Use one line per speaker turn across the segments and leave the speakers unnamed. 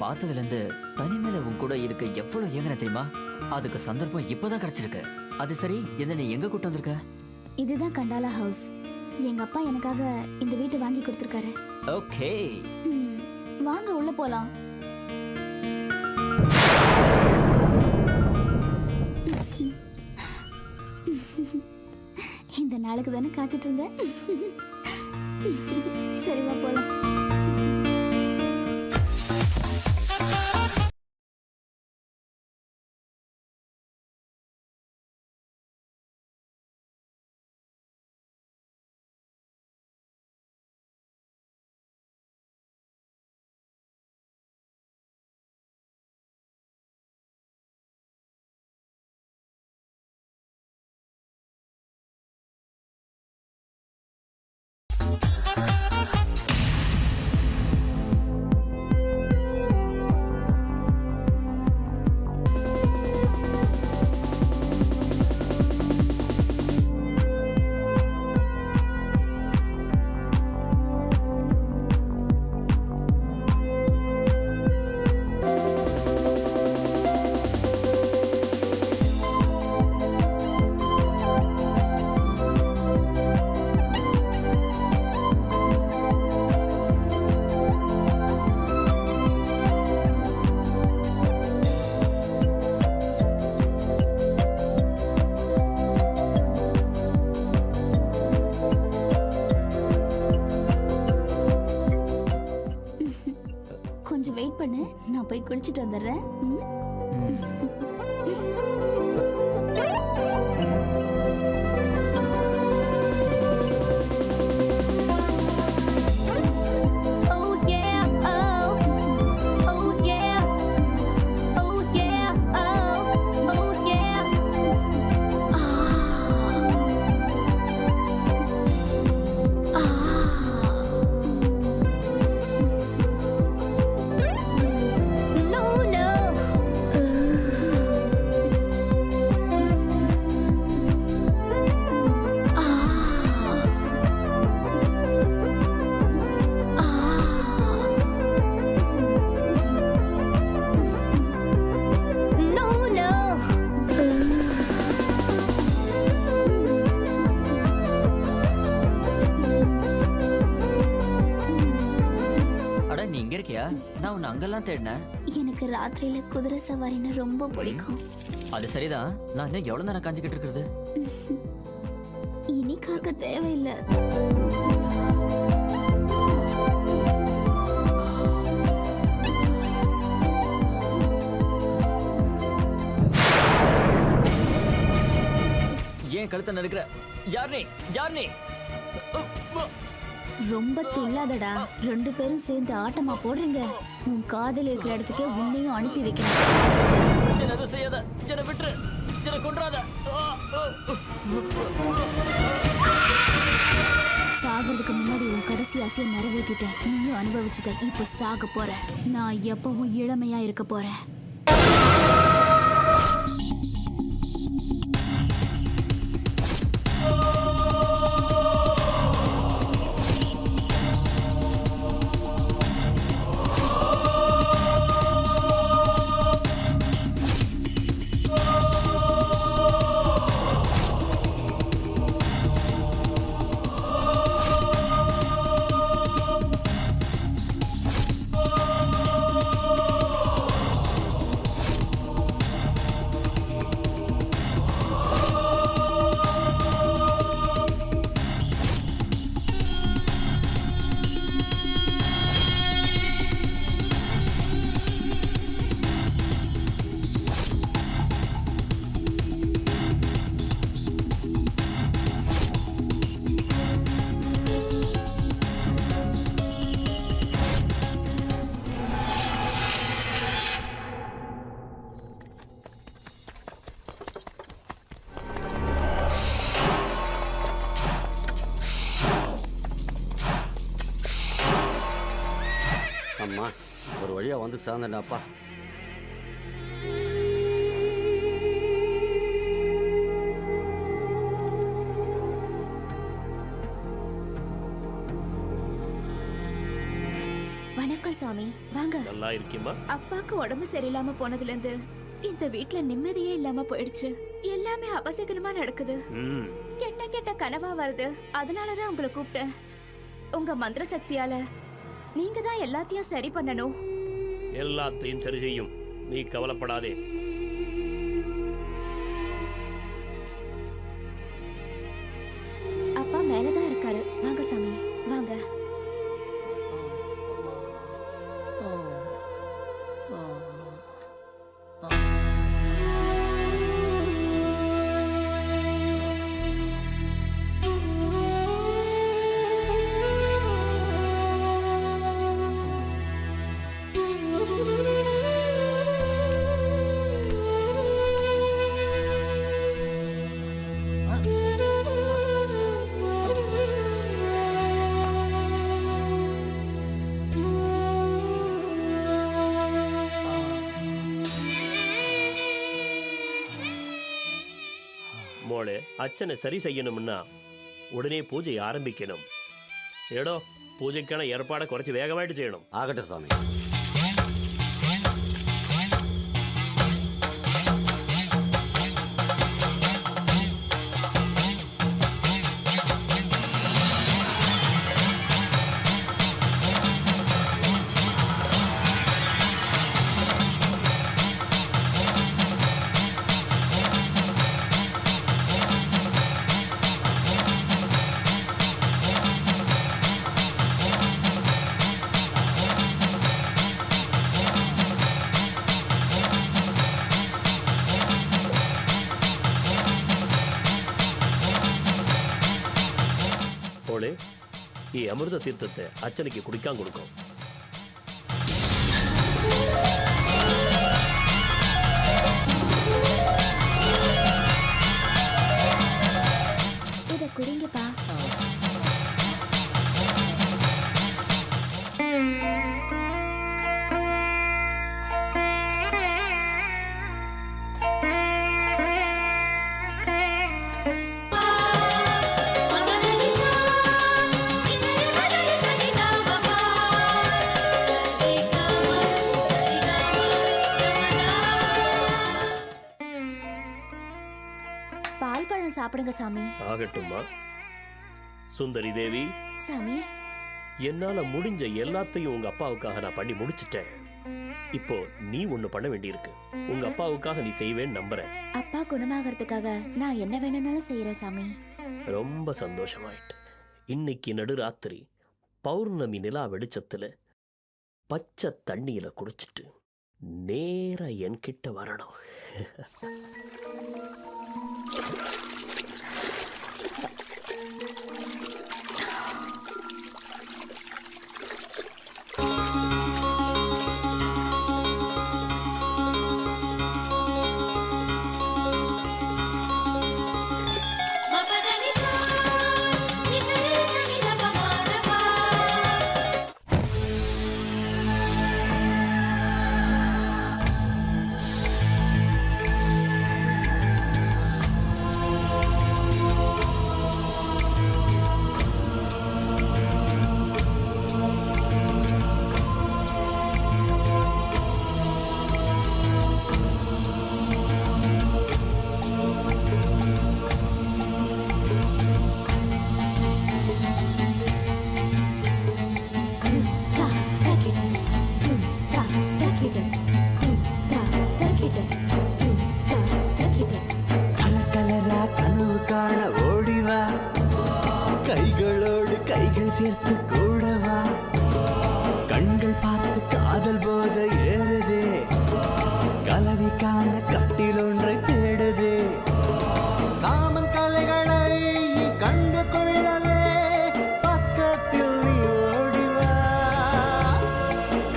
பார்த்ததுல இருந்து தனிமையில உன் கூட இருக்க எவ்வளவு ஏங்கன தெரியுமா? அதுக்கு சந்தர்ப்பம் இப்பதான் கிடைச்சிருக்கு. அது சரி, என்ன நீ எங்க கூட்டு வந்திருக்க?
இதுதான் கண்டாலா ஹவுஸ். எங்க அப்பா எனக்காக இந்த வீட்டை வாங்கி கொடுத்திருக்காரு.
ஓகே,
வாங்க உள்ள போலாம். இந்த நாளுக்கு தானே காத்துட்டு இருந்தேன். சரிவா போலாம். கொஞ்சம் வெயிட் பண்ணு, நான் போய் குளிச்சிட்டு வந்துடுறேன்.
நான் உன்னை அங்கெல்லாம் தேடினேன்.
எனக்கு ராத்திரியில குதிரை சவாரின்னு ரொம்ப பிடிக்கும்.
அது சரிதான். நான் இன்னும் எவ்வளவு நேரம் காஞ்சிக்கிட்டு இருக்கிறது?
இனி காக்க தேவையில்லை.
ஏன் கழுத்தை நடுக்கிற? யார் நீ? யார் நீ?
ரொம்ப துள்ளாதடா. 2 பேரும் சேர்ந்து ஆட்டமா போடுறீங்க. உன் காதல் இருக்கிற இடத்துக்கே உன்னையும் அனுப்பி வைக்கிறேன்.
என்ன செய்யாத, என்ன விட்டுரு, என்ன கொன்றாத.
சாகிறதுக்கு முன்னாடி உன் கடைசி ஆசையை நிறைவேற்றிட்டேன். நீயும் அனுபவிச்சுட்ட. இப்ப சாக போற. நான் எப்பவும் இளமையா இருக்க போறேன்.
அம்மா ஒரு வழியா வந்து சேர்ந்தேன்டாப்பா.
வணக்கம் சாமி வாங்க.
நல்லா இருக்கியம்மா?
அப்பாக்கு உடம்பு சரியில்லாம போனதுல இருந்து இந்த வீட்ல நிம்மதியே இல்லாம போயிடுச்சு. எல்லாமே அபசகரமா நடக்குது. கெட்ட கெட்ட கனவா வருது. அதனாலதான் உங்களை கூப்பிட்டேன். உங்க மந்திர சக்தியால நீங்க தான் எல்லாத்தையும் சரி பண்ணணும்.
எல்லாத்தையும் சரி செய்யும், நீ கவலைப்படாதே.
அப்பா மேலதான் இருக்காரு. வாங்க சாமி வாங்க.
மோளே, அச்சனை சரி செய்யணும்னா உடனே பூஜை ஆரம்பிக்கணும். ஏடோ பூஜைக்கான ஏற்பாடை குறைச்சி வேகமாயிட்டு செய்யணும்.
ஆகட்டும் சாமி.
மோளே, ಈ ಅಮೃತ ತೀರ್ಥத்தை அச்சனைக்கு குடிக்காம கொடுக்கும்.
இத குடிங்கப்பா. பால் பழம் சாப்பிடுங்க சாமி.
ஆகட்டும்மா. சுந்தரி தேவி,
சாமி
என்னால முடிஞ்ச எல்லாத்தையும் உங்க அப்பாவுக்காக நான் பண்ணி முடிச்சிட்டேன். இப்போ நீ ஒண்ணு பண்ண வேண்டியிருக்கு. உங்க அப்பாவுக்காக நீ செய்வேன்னு நம்புறேன்.
அப்பா குணமாகறதுக்காக நான் என்ன வேணும்னாலும் செய்யறேன் சாமி.
ரொம்ப சந்தோஷமாயிட்டு. இன்னைக்கு நடுராத்திரி பௌர்ணமி நிலா வெளிச்சத்துல பச்சை தண்ணியில குடிச்சிட்டு நேரா என்கிட்ட வரணும்.
கைகளோடு கைகள் சேர்த்து கூடவா, கண்கள் பார்த்து காதல் போத ஏறுதே, கலவிக்கான கட்டில் ஒன்றை தேடுதே, காமன் கலைகளை கண்டு கொள்ளவே பக்கத்தில் நீ ஓடிவா,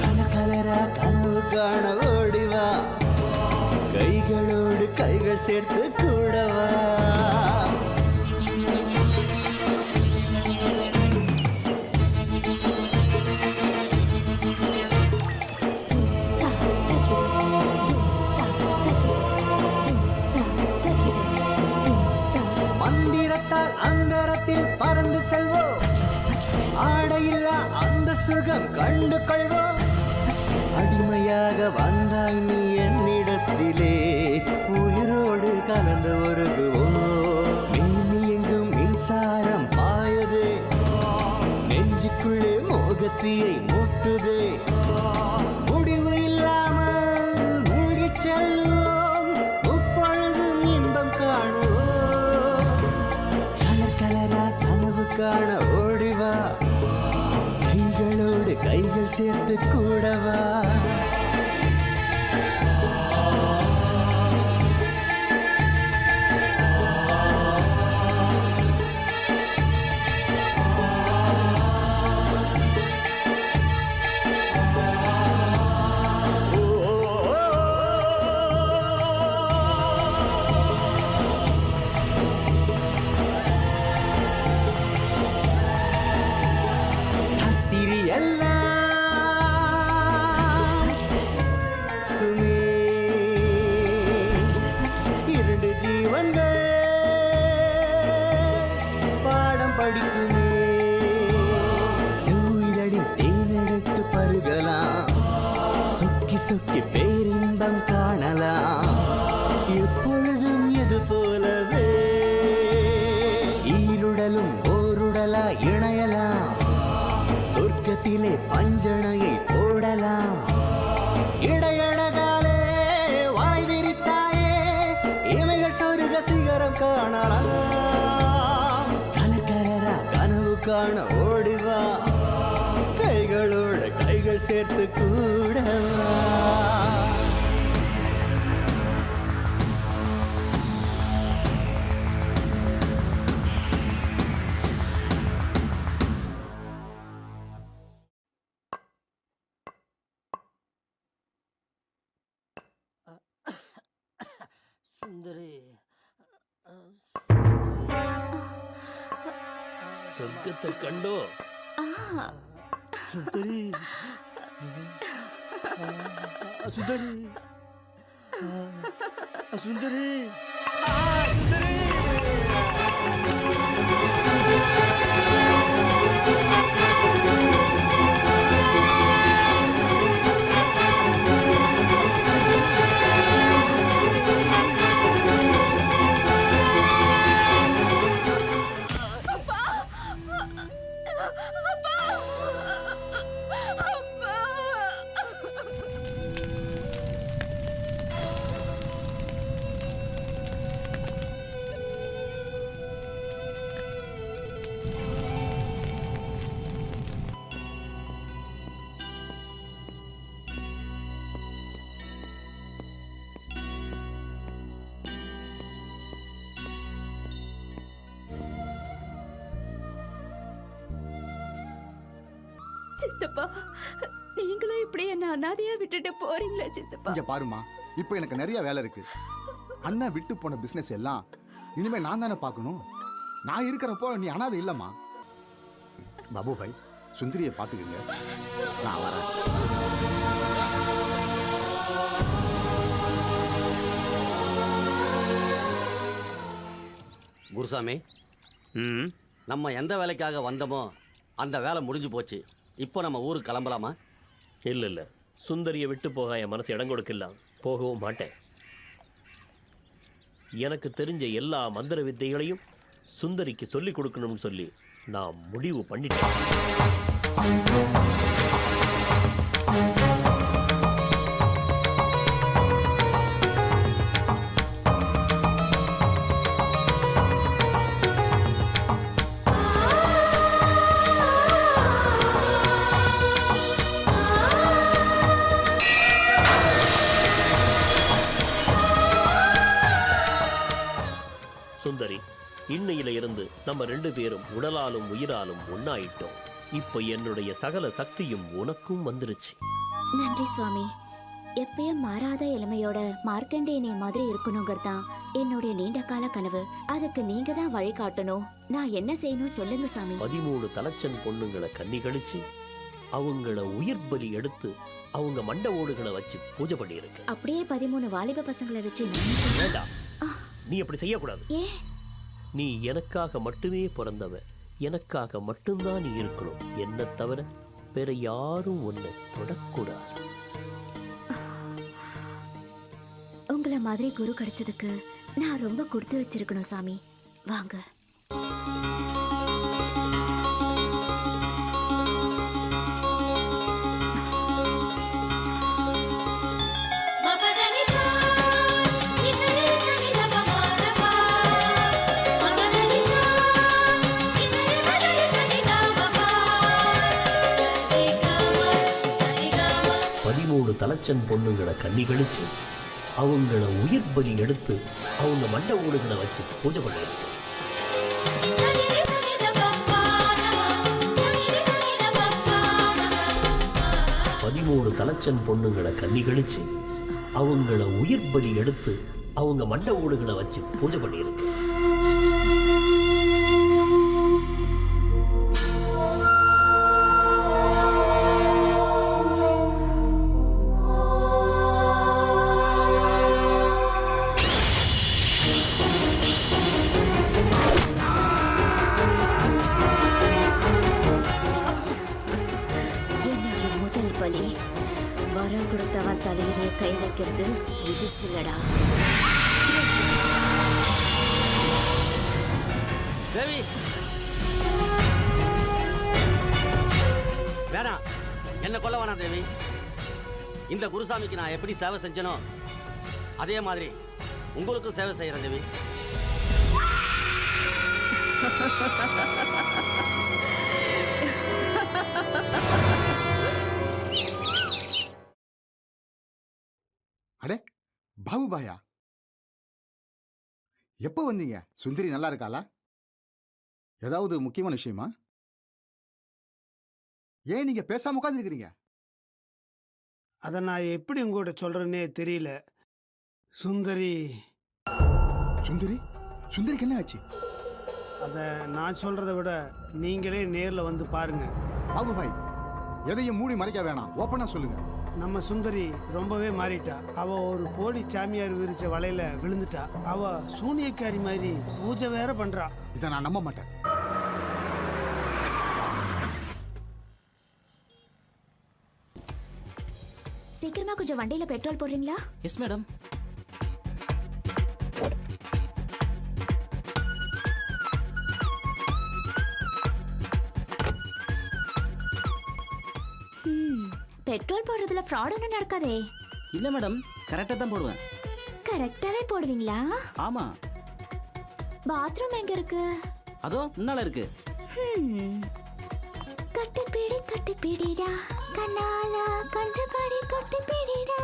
கலர் கலரா கனவு காண ஓடிவா, கைகளோடு கைகள் சேர்த்து கூடவா. மந்திரத்தால் அந்தரத்தில் பறந்து செல்வோம், ஆடையில்லா அந்த சுகம் கண்டு கொள்வோம், உண்மையாக வந்தாய் நீ என்னிடத்திலே உயிரோடு கலந்து வருதுவோ மேனி எங்கும் மின்சாரம் பாயுதே நெஞ்சுக்குள்ளே மோகத்தியை மூட்டுதே முடிவு இல்லாமல் மூழ்கிச் செல்லுவோம் முப்பொழுதும் இன்பம் காணுவோம் கலர் கலரா கனவு காண ஓடிவா கைகளோடு கைகள் சேர்த்து கூடவா ராத்திரி எல்லாம் துமே. இரண்டு ஜீவன்கள் பாடம் படிக்குமே செவ்விதழில் தேனெடுத்து பருகலாம் சொக்கி சொக்கி பேரின்பம் காணலாம் எப்பொழுதும் இது போலவே ஈருடலும் ஓருடலா இணையலாம் சொர்க்கத்திலே பஞ்சணையை போடலாம் இடையழகாலே வாய் விரித்தாயே இமைகள் சொருக சிகரம் காணலாம் கலக்கலரா கனவு காண ஓடிவா கைகளோட கைகள் சேர்த்து கூடவா
சுந்தரி
சொர்க்கத்தை கண்டோ
சுந்தரி சுந்தரி சுந்தரி
சித்தப்பா நீங்களும் இப்படி என்ன அனாதையா விட்டுட்டு போறீங்களா சித்தப்பா?
இங்க பாருமா, இப்போ எனக்கு நிறைய வேலை இருக்கு. அண்ணன் விட்டு போன பிசினஸ் எல்லாம் இனிமே நான் தானே பார்க்கணும். நான் இருக்கிறப்போ நீ அனாதை இல்லம்மா. பாபு பாய், சுந்தரியை பார்த்துக்குங்க, நான் வரேன்.
குருசாமி, நம்ம எந்த வேலைக்காக வந்தோமோ அந்த வேலை முடிஞ்சு போச்சு. இப்போ நம்ம ஊருக்கு கிளம்பலாமா?
இல்லை இல்லை, சுந்தரியை விட்டு போக என் மனசு இடம் கொடுக்கலாம். போகவும் மாட்டேன். எனக்கு தெரிஞ்ச எல்லா மந்திர வித்தைகளையும் சுந்தரிக்கு சொல்லிக் கொடுக்கணும்னு சொல்லி நான் முடிவு பண்ணிட்டேன். சுந்தரி, இன்னையில இருந்து நம்ம 2 பேரும் உடலாலும் உயிராலும் ஒன்னாயிட்டோம். இப்போ என்னுடைய சகல சக்தியும் உனக்கும் வந்துருச்சு.
நன்றி சுவாமி. எப்பயும் மாறாத இளமையோட மார்க்கண்டேயனை மாதிரி இருக்கணுங்கிறதான் என்னுடைய நீண்ட கால கனவு. அதுக்கு நீங்க தான் வழி காட்டணும். நான் என்ன செய்யணும் சொல்லுங்க சாமி.
13 தலைச்சன் பொண்ணுங்களை கன்னி கழிச்சு அவங்கள உயிர் பலி எடுத்து அவங்க மண்ட ஓடுகளை வச்சு பூஜை பண்ணியிருக்க.
அப்படியே 13 வாலிப பசங்களை வச்சு
வேண்டாம், நீ அப்படி செய்யக்கூடாது.
ஏன்?
நீ எனக்காக மட்டுமே பிறந்தவன். எனக்காக மட்டும்தான் நீ இருக்கணும். என்ன தவிர வேற யாரும் உன்னை தொடக்கூடாது.
உங்கள மாதிரி குரு கிடைச்சதுக்கு நான் ரொம்ப கொடுத்து வச்சிருக்கணும் சாமி. வாங்க.
தலைச்சன் பொண்ணுங்களை கண்ணி கழிச்சு அவங்கள உயிர் பலி எடுத்து அவங்க மண்ட ஓடுகளை வச்சு பூஜை பண்ணிருக்கு. 13 தலைச்சன் பொண்ணுங்களை கண்ணி கழிச்சு அவங்கள உயிர் பலி எடுத்து அவங்க மண்ட ஓடுகளை வச்சு பூஜை பண்ணியிருக்கு.
வரம் கொடுத்தவன் தலையிலே கை வைக்கிறது இது சிலடா.
தேவி வேணாம், என்ன கொல்ல வேணாம் தேவி. இந்த குருசாமிக்கு நான் எப்படி சேவை செஞ்சனோ அதே மாதிரி உங்களுக்கும் சேவை செய்யறேன் தேவி.
அடே பாபுபாயா, எப்போ வந்தீங்க? சுந்தரி நல்லா இருக்காளா? ஏதாவது முக்கியமான விஷயமா? ஏன் நீங்க பேசாம உட்காந்துருக்கிறீங்க?
அதை நான் எப்படி உங்கள்கிட்ட சொல்றேன்னே தெரியல. சுந்தரி
சுந்தரி சுந்தரிக்கு என்ன ஆச்சு?
அதை நான் சொல்றதை விட நீங்களே நேரில் வந்து பாருங்க.
பாபுபாய், எதையும் மூடி மறைக்க வேணாம், ஓப்பனா சொல்லுங்க.
நம்ம சுந்தரி ரொம்பவே மாறிட்டா. அவ ஒரு போலி சாமியார் விரிச்ச வலையில விழுந்துட்டா. அவ சூனியக்காரி மாதிரி பூஜை வேற பண்றா.
இதை நான் நம்ப மாட்டேன்.
சீக்கிரமா கொஞ்சம் வண்டியில பெட்ரோல் போடுறீங்களா?
Yes madam.
பெட்ரோல் போடுறதுல ஃப்ராட் ஒன்றும் நடக்காதே.
இல்ல மேடம், கரெக்டா தான் போடுவேன்.
கரெக்டாவே போடுவீங்களா?
ஆமா.
பாத்ரூம் எங்க இருக்கு?
அதோ முன்னால இருக்கு.
கட்டுப்பிடி கட்டுப்பிடிடா கண்ணாலா கண்டுபடி கட்டுப்பிடிடா.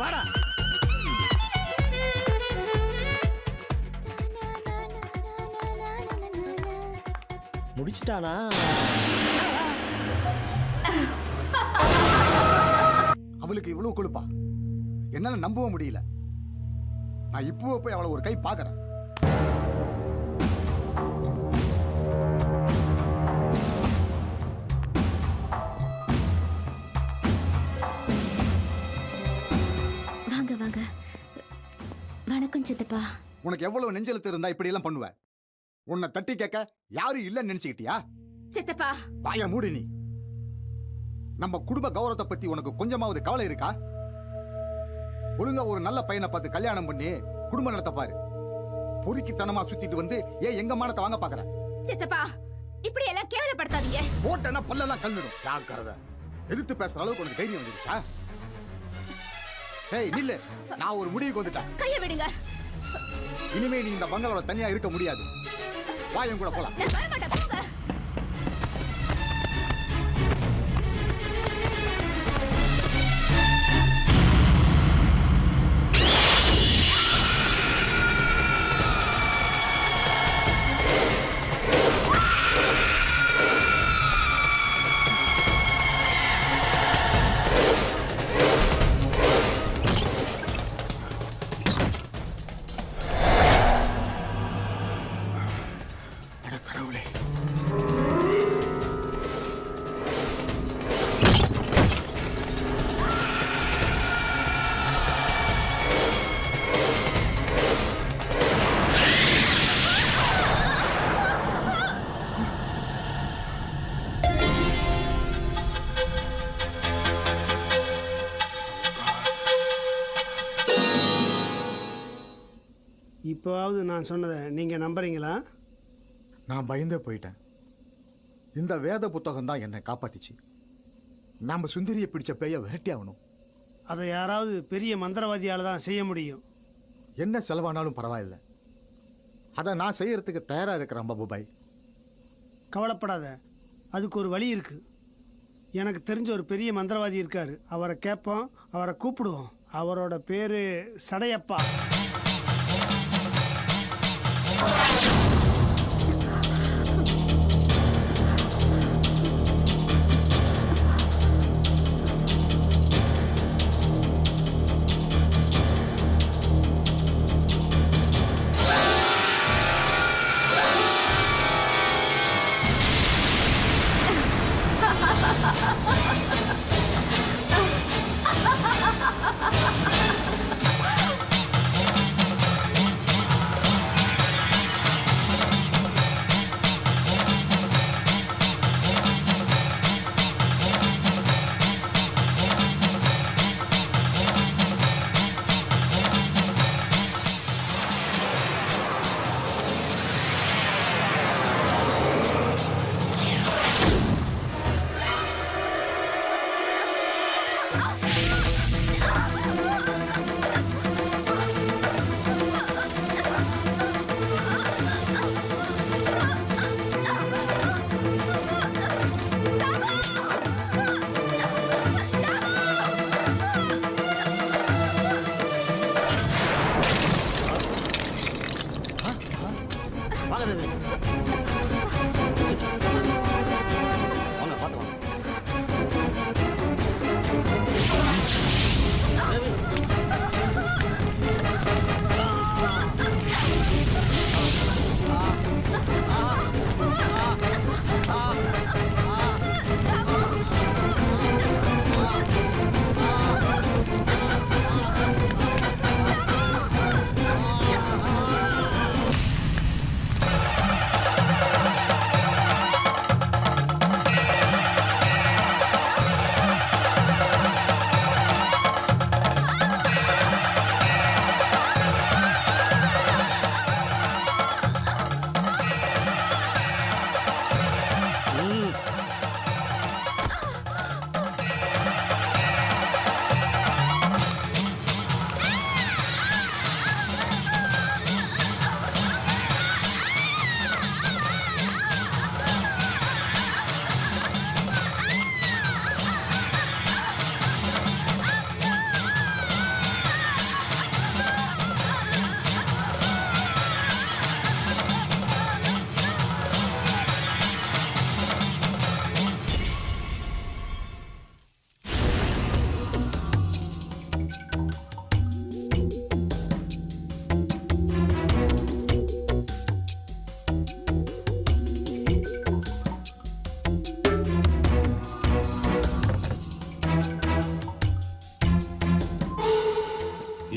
வாடா. முடிச்சிட்டானா?
அவளுக்கு இவ்வளவு கொழுப்பா? என்னால நம்பவும் முடியல. நான் இப்போ போய் அவளை ஒரு கை பார்க்கறேன்.
வாங்க வாங்க. வணக்கம் சித்தப்பா.
உனக்கு எவ்வளவு நெஞ்செழுத்து இருந்தா இப்படி எல்லாம் பண்ணுவ? உன்னை தட்டி கேட்க யாரும் இல்லைன்னு நினைச்சுக்கிட்டியா?
சித்தப்பா
வாய மூடி நீ. நம்ம குடும்ப கௌரவத்தை பத்தி உனக்கு கொஞ்சமாவது கவலை இருக்கா? ஒழுங்கா ஒரு நல்ல பையனை பார்த்து கல்யாணம் பண்ணி குடும்பம் நடத்த பாரு. பொறுக்கித்தனமா சுத்திட்டு வந்து ஏன் எங்க மானத்தை வாங்க பாக்குற?
சித்தப்பா இப்படி எல்லாம் கேவலப்படுத்தாதீங்க.
போட்டனா பல்லெல்லாம் கல்லிடும். ஜாக்கிரதை. எதிர்த்து பேசுற அளவுக்கு உனக்கு தைரியம் வந்துருச்சா? ஏய் நில்லு, நான் ஒரு முடிவுக்கு வந்துட்டேன்.
கையை விடுங்க.
இனிமே நீ இந்த பங்களால தனியா இருக்க முடியாது. வாயம் கூட போலாம்.
நான் வர மாட்டேன், போங்க.
இப்போவாவது நான் சொன்னதை நீங்கள் நம்புறீங்களா?
நான் பயந்தே போயிட்டேன். இந்த வேத புத்தகம் தான் என்னை காப்பாத்திச்சு. நாம சுந்தரியை பிடிச்ச பேய விரட்டி ஆகணும்.
அதை யாராவது பெரிய மந்திரவாதியால் தான் செய்ய முடியும்.
என்ன செலவானாலும் பரவாயில்லை, அதை நான் செய்யறதுக்கு தயாராக இருக்கிறேன் பாபுபாய்.
கவலைப்படாத, அதுக்கு ஒரு வழி இருக்குது. எனக்கு தெரிஞ்ச ஒரு பெரிய மந்திரவாதி இருக்கார். அவரை கேட்போம், அவரை கூப்பிடுவோம். அவரோட பேர் சடையப்பா.
வாங்க தேவி. வாங்க பார்த்து வாங்க. தேவி.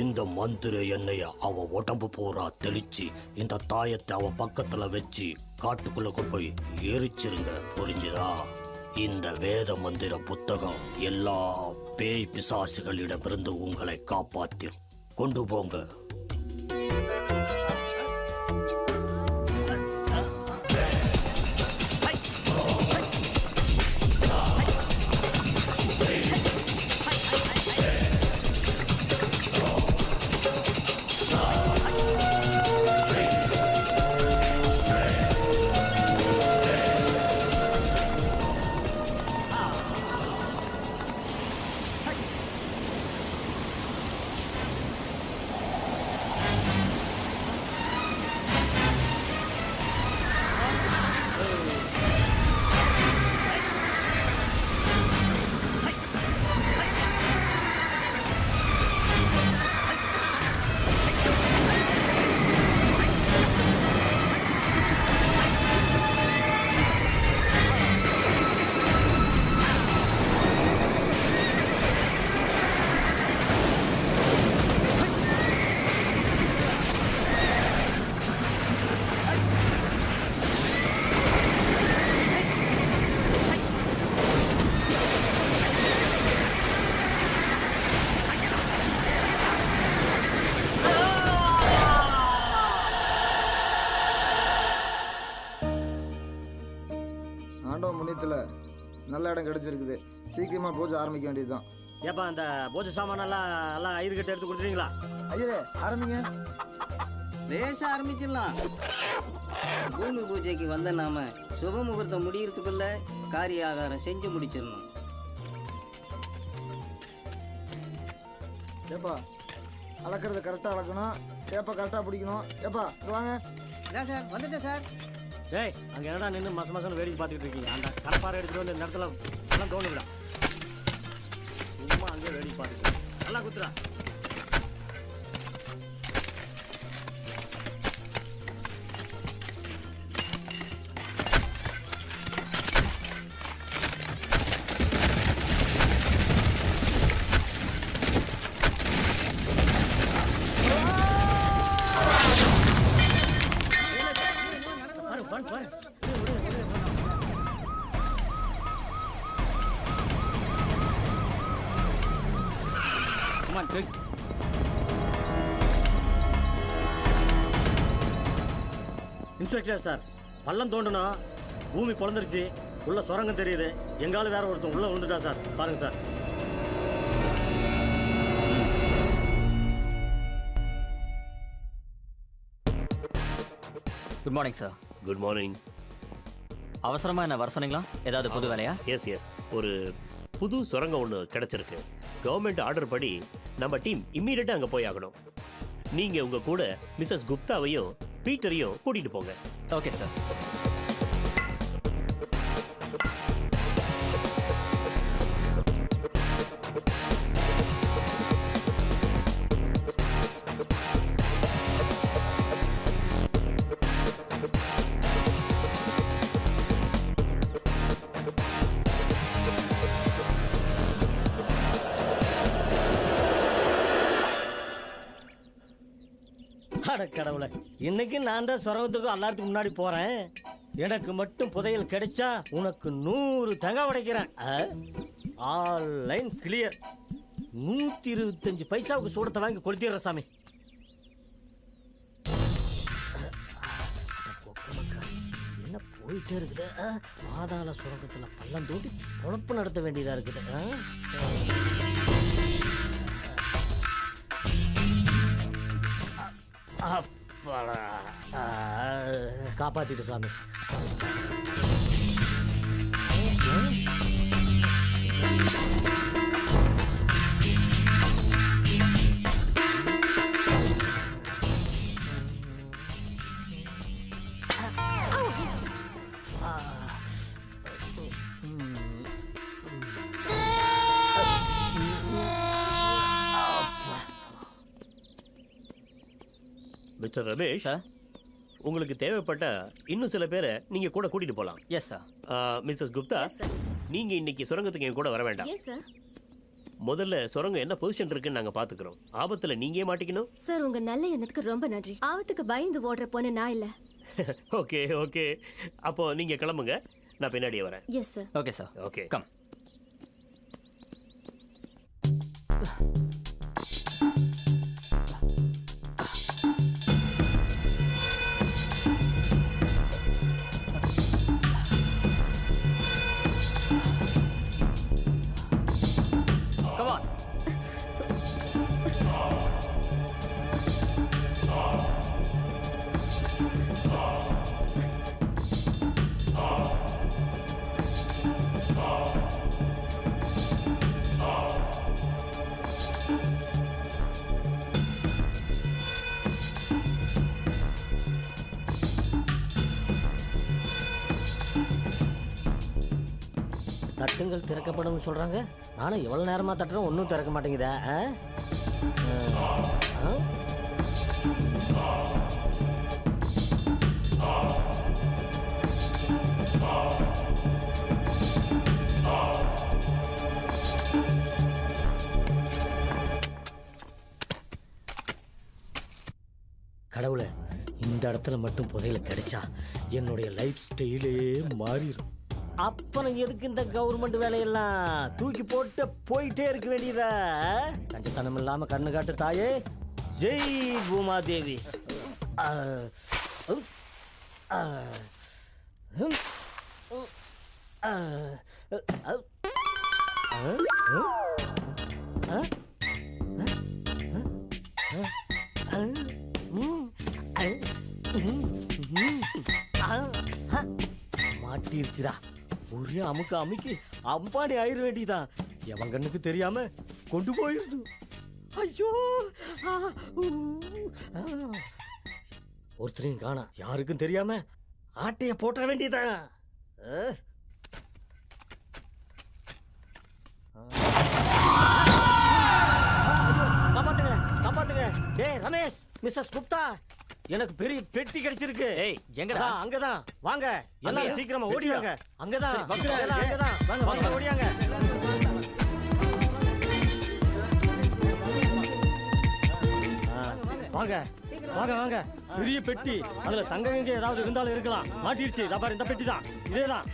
இந்த மந்திர எண்ணெய அவ உடம்பு பூரா தெளிச்சு இந்த தாயத்தை அவ பக்கத்துல வச்சு காட்டுக்குள்ள கொண்டு போய் எரிச்சிருங்க, புரிஞ்சுதா? இந்த வேத மந்திர புத்தகம் எல்லா பேய் பிசாசுகளிடமிருந்து உங்களை காப்பாத்திரும். கொண்டு போங்க.
இடம் கிடைச்சிருக்குது. சீக்கிரமா பூஜை ஆரம்பிக்க வேண்டியதுதான்.
ஏப்பா அந்த பூஜை சாமானெல்லாம் எல்லாம் ஐயர் கிட்ட எடுத்து கொடுத்துறீங்களா?
ஐயரே ஆரம்பிங்க.
பேச ஆரம்பிச்சிடலாம். பூமி பூஜைக்கு வந்த நாம சுப முகூர்த்தம் முடியறதுக்குள்ள காரிய ஆகாரம் செஞ்சு முடிச்சிடணும்.
ஏப்பா அளக்கிறது கரெக்டாக அளக்கணும். ஏப்பா கரெக்டாக பிடிக்கணும். ஏப்பா இங்க வாங்க.
என்ன சார் வந்துட்டேன் சார்.
டேய் அங்கே என்னடா நின்று மசம் வேடிக்கை பார்த்துக்கிட்டு இருக்கீங்க? அந்த கடப்பாறை எடுத்துகிட்டு வந்து இந்த இடத்துல எல்லாம் தோணுவிடா. சும்மா அங்கே வேடிக்கை பார்த்துட்டு நல்லா குத்துறா. இன்ஸ்பெக்டர் சார், பள்ளம் தோண்டணும், பூமி பொழந்துருச்சு, உள்ள சுரங்கம் தெரியுது, எங்காலும் வேற ஒருத்தன் உள்ள விழுந்துட்டா சார். பாருங்க sir.
Good morning sir.
Good morning.
அவசரமா என்ன வர சொன்னீங்களா? ஏதாவது புது வேலையா?
எஸ் ஒரு புது சுரங்கம் ஒன்று கிடைச்சிருக்கு. கவர்மெண்ட் ஆர்டர் படி நம்ம டீம் இம்மீடியட்டாக அங்கே போய் ஆகணும். நீங்கள் உங்கள் கூட மிஸ்ஸஸ் குப்தாவையும் பீட்டரையும் கூட்டிகிட்டு போங்க.
Okay sir.
அட கடவுளை, இன்னைக்கு நான் தான் சுரங்கத்துக்கு எல்லாத்துக்கும் முன்னாடி போறேன். எனக்கு மட்டும் புதையல் கிடைச்சா உனக்கு 100 தங்க உடைக்கிறேன். All line clear. 125 பைசாவுக்கு சூடத்தை வாங்கி கொளுத்திடுற சாமி. என்ன போயிட்டே இருக்குது? பாதாள சுரங்கத்தில் பள்ளம் தோண்டி குழப்பம் நடத்த வேண்டியதா இருக்குது. அப்பாடா, காப்பாத்திட்டு சாமி.
Mister Ramesh,
sir.
உங்களுக்கு தேவைப்பட்ட இன்னும் சில பேரை நீங்கள் கூட கூட்டிகிட்டு போகலாம்.
Yes sir.
மிஸ்ஸஸ் குப்தா, நீங்கள் இன்னைக்கு சுரங்கத்துக்கு என் கூட வர வேண்டாம்.
Yes sir.
முதல்ல சுரங்கம் என்ன பொசிஷன் இருக்குன்னு நாங்கள் பார்த்துக்கிறோம். ஆபத்தில் நீங்கள் மாட்டிக்கணும்.
சார் உங்க நல்ல எண்ணத்துக்கு ரொம்ப நன்றி. ஆபத்துக்கு பயந்து ஓடுற போன நான் இல்ல.
ஓகே அப்போ நீங்கள் கிளம்புங்க, நான் பின்னாடியே வரேன்.
Yes sir.
Okay sir.
Okay
come.
தட்டுங்கள் திறக்கப்படும் சொல்றாங்க. நானும் எவ்வளவு நேரமா தட்டுறேன், ஒன்றும் திறக்க மாட்டேங்குதா? கடவுளை, இந்த இடத்துல மட்டும் புதையல கிடைச்சா என்னுடைய லைஃப் ஸ்டைலே மாறிடும். அப்புறம் எதுக்கு இந்த கவர்மெண்ட் வேலையெல்லாம் தூக்கி போட்டு போயிட்டே இருக்க வேண்டியதா? கஞ்சத்தனம் இல்லாம கண்ணு காட்டு தாயே. ஜெய் பூமாதேவி. மாட்டிருச்சுடா. ஒரே அமுக்கு அமுக்கி அம்பாடி ஆயிர வேண்டியதான். எவன் கண்ணுக்கு தெரியாம கொண்டு போயிருந்து. ஐயோ ஒருத்தரையும் காணா. யாருக்கும் தெரியாம ஆட்டைய போட்ட வேண்டியதான். காப்பாத்துங்க காப்பாத்துங்க. டேய் ரமேஷ், மிஸ்ஸஸ் குப்தா, எனக்கு பெரிய பெட்டி கிடைச்சிருக்கு.
ஏய் எங்கடா?
அங்கதான் வாங்க, எல்லாரும் சீக்கிரமா ஓடி வாங்க. அங்கதான்
சரி, பக்கத்துல
அங்கதான்,
இருக்கு.
அங்கதான் வாங்க, ஓடியாங்க. வாங்க வாங்க வாங்க. பெரிய பெட்டி, அதுல தங்கம் எங்க ஏதாவது இருந்தாலும் இருக்கலாம். மாட்டிருச்சு. இதா பாரு, இந்த பெட்டி தான், இதேதான்.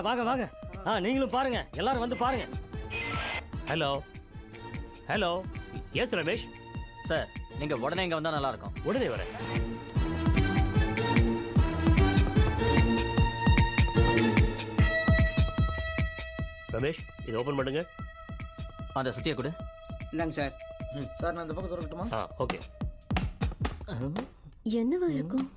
வாங்க வாங்க. நீங்களும் பாருங்க, எல்லாரும் வந்து பாருங்க.
Hello hello, yes Ramesh.
Sir நீங்க உடனே இங்க வந்தா நல்லா இருக்கும்.
உடனே வரேன். ரமேஷ், இதை ஓபன் பண்ணுங்க.
அந்த சுத்திய கொடு.
இந்தாங்க சார்.
சார் நான் இந்த பக்கம் திறக்கட்டுமா?
ஓகே.
என்னவா இருக்கும்?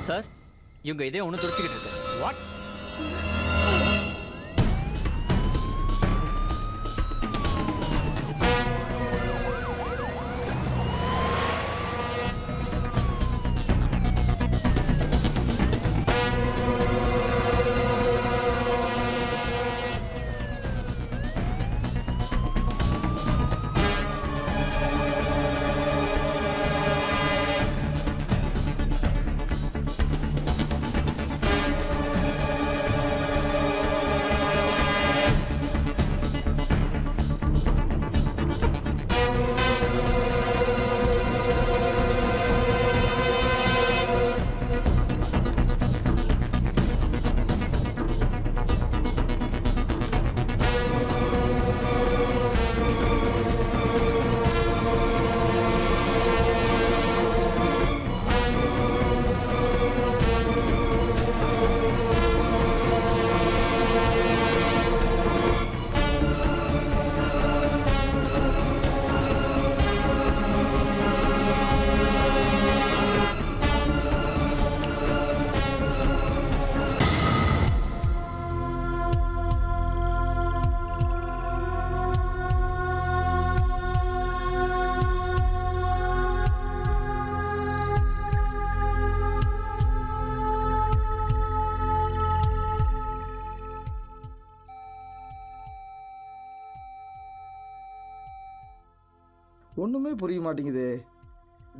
சார் இவங்க இதே ஒண்ணு துடிச்சுக்கிட்டு இருக்கு.
வாட்?
ஒன்றுமே புரிய மாட்டேங்குது.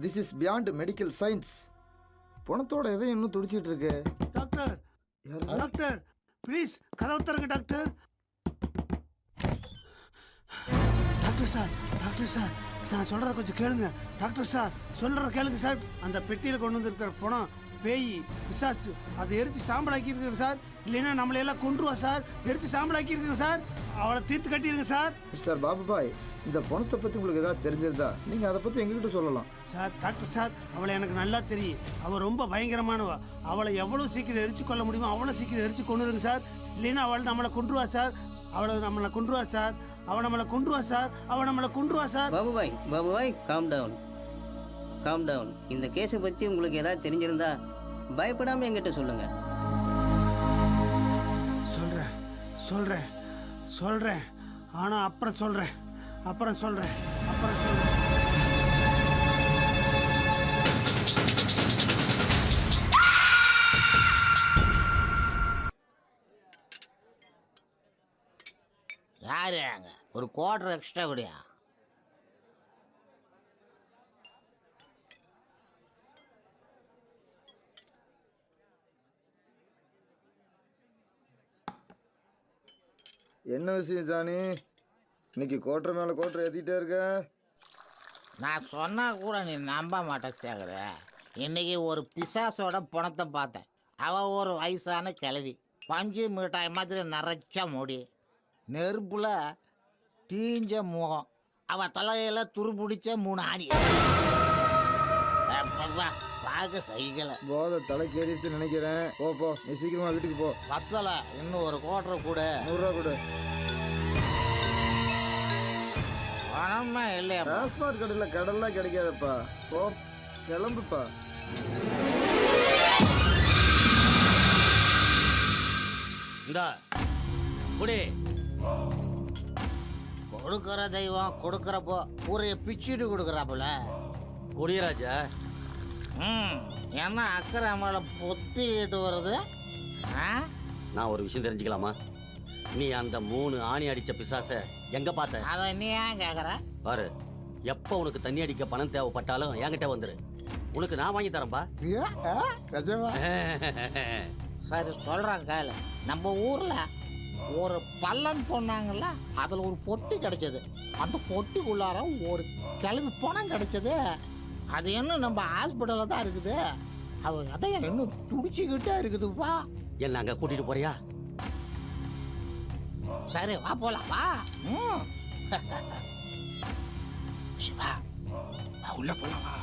This is beyond medical science. பணத்தோட எதை இன்னும் துடிச்சிட்டு இருக்கு.
டாக்டர் டாக்டர் ப்ளீஸ் கதவு தருங்க டாக்டர். டாக்டர் சார் நான் சொல்கிறத கொஞ்சம் கேளுங்க. டாக்டர் சார் சொல்கிறத கேளுங்க சார். அந்த பெட்டியில் கொண்டு வந்துருக்கிற பணம் பேய் பிசாசு அதை எரிச்சு சாம்பலாக்கி இருக்குங்க சார். இல்லைன்னா நம்மளையெல்லாம் கொண்டுருவா சார். எரிச்சு சாம்பலாக்கி இருக்குங்க சார். அவளை தீர்த்து கட்டிடுங்க சார்.
மிஸ்டர் பாபுபாய், இந்த பணத்தை பற்றி உங்களுக்கு ஏதாவது தெரிஞ்சிருந்தா நீங்கள் அதை பற்றி எங்ககிட்ட சொல்லலாம்.
சார் டாக்டர் சார், அவளை எனக்கு நல்லா தெரியும். அவள் ரொம்ப பயங்கரமானவ. அவளை எவ்வளோ சீக்கிரம் எரிச்சு கொள்ள முடியுமோ அவ்வளோ சீக்கிரம் எரிச்சு கொண்டுருங்க சார். இல்லைன்னா அவள் நம்மளை கொண்டுருவா சார். அவளை நம்மளை கொண்டுருவா சார். அவள் நம்மளை கொண்டுருவா சார். அவள் நம்மளை கொண்டுருவா சார்.
Babubhai calm down. இந்த கேஸை பற்றி உங்களுக்கு ஏதாவது தெரிஞ்சிருந்தா பயப்படாமல் என்கிட்ட சொல்லுங்கள்.
சொல்கிறேன் ஆனால் அப்புறம் சொல்கிறேன்.
யாரு அங்க ஒரு குவார்டர் எக்ஸ்ட்ரா கூடியா?
என்ன விஷயம் ஜானி? இன்னைக்கு கோட்டர் மேலே கோட்டர் ஏற்றிட்டே இருக்க.
நான் சொன்னா கூட நீ நம்ப மாட்ட சேகர. இன்னைக்கு ஒரு பிசாசோட பணத்தை பார்த்தேன். அவ ஒரு வயசான கிழவி, பஞ்சு மிட்டாய் மாதிரி நரைச்ச முடி, நெருப்புல தீஞ்ச முகம், அவ தலையில துருபிடிச்ச 3 ஆணி. பார்க்க சகிக்கல.
போதை தலை கேறிடுச்சு நினைக்கிறேன். போ நீ சீக்கிரமா வீட்டுக்கு போ.
பத்தல, இன்னும் ஒரு கோட்டரை கூட.
100 ரூபா கொடு.
பணமே இல்லையா?
டாஸ்மாக் கடையில் கடல்லாம் கிடைக்காதப்பா. போ கிளம்புப்பா.
இந்தா குடி.
கொடுக்கிற தெய்வம் கொடுக்கறப்போ ஊரைய பிச்சுட்டு கொடுக்குறாப்புல.
குடிராஜா.
என்ன அக்கறை மேல பொத்திக்கிட்டு வருது?
நான் ஒரு விஷயம் தெரிஞ்சுக்கலாமா? நீ அந்த 3 ஆணி அடிச்ச பிசாச எங்க பார்த்த?
அதை நீ ஏன் கேக்குற?
பாரு, எப்ப உனக்கு தண்ணி அடிக்க பணம் தேவைப்பட்டாலும் என்கிட்ட வந்துரு. உனக்கு நான் வாங்கி தரேன்பா.
சரி சொல்றேன் கேளு. நம்ம ஊர்ல ஒரு பள்ளம் சொன்னாங்கல்ல, அதுல ஒரு பொட்டி கிடைச்சது. அந்த பொட்டிக்குள்ளார ஒரு கிளம்பி பணம் கிடைச்சது. அது என்ன நம்ம ஹாஸ்பிட்டல்ல தான் இருக்குது. அவ அதையும் இன்னும் துடிச்சுக்கிட்டே இருக்குதுப்பா.
என்ன அங்க கூட்டிட்டு போறியா?
சரி வா போலாம் வா. சிவா உள்ள போலாம் வா.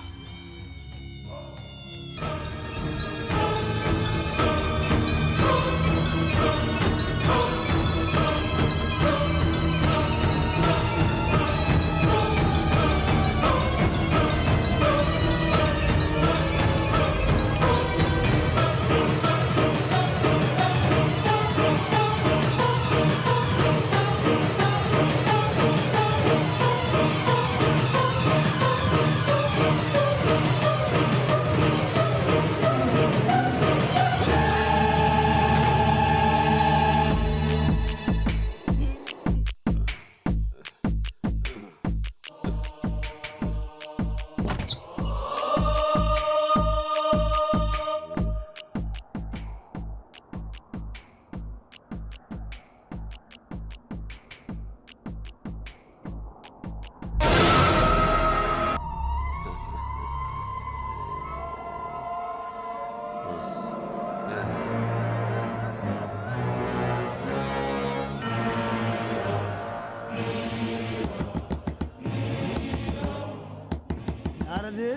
யாரது?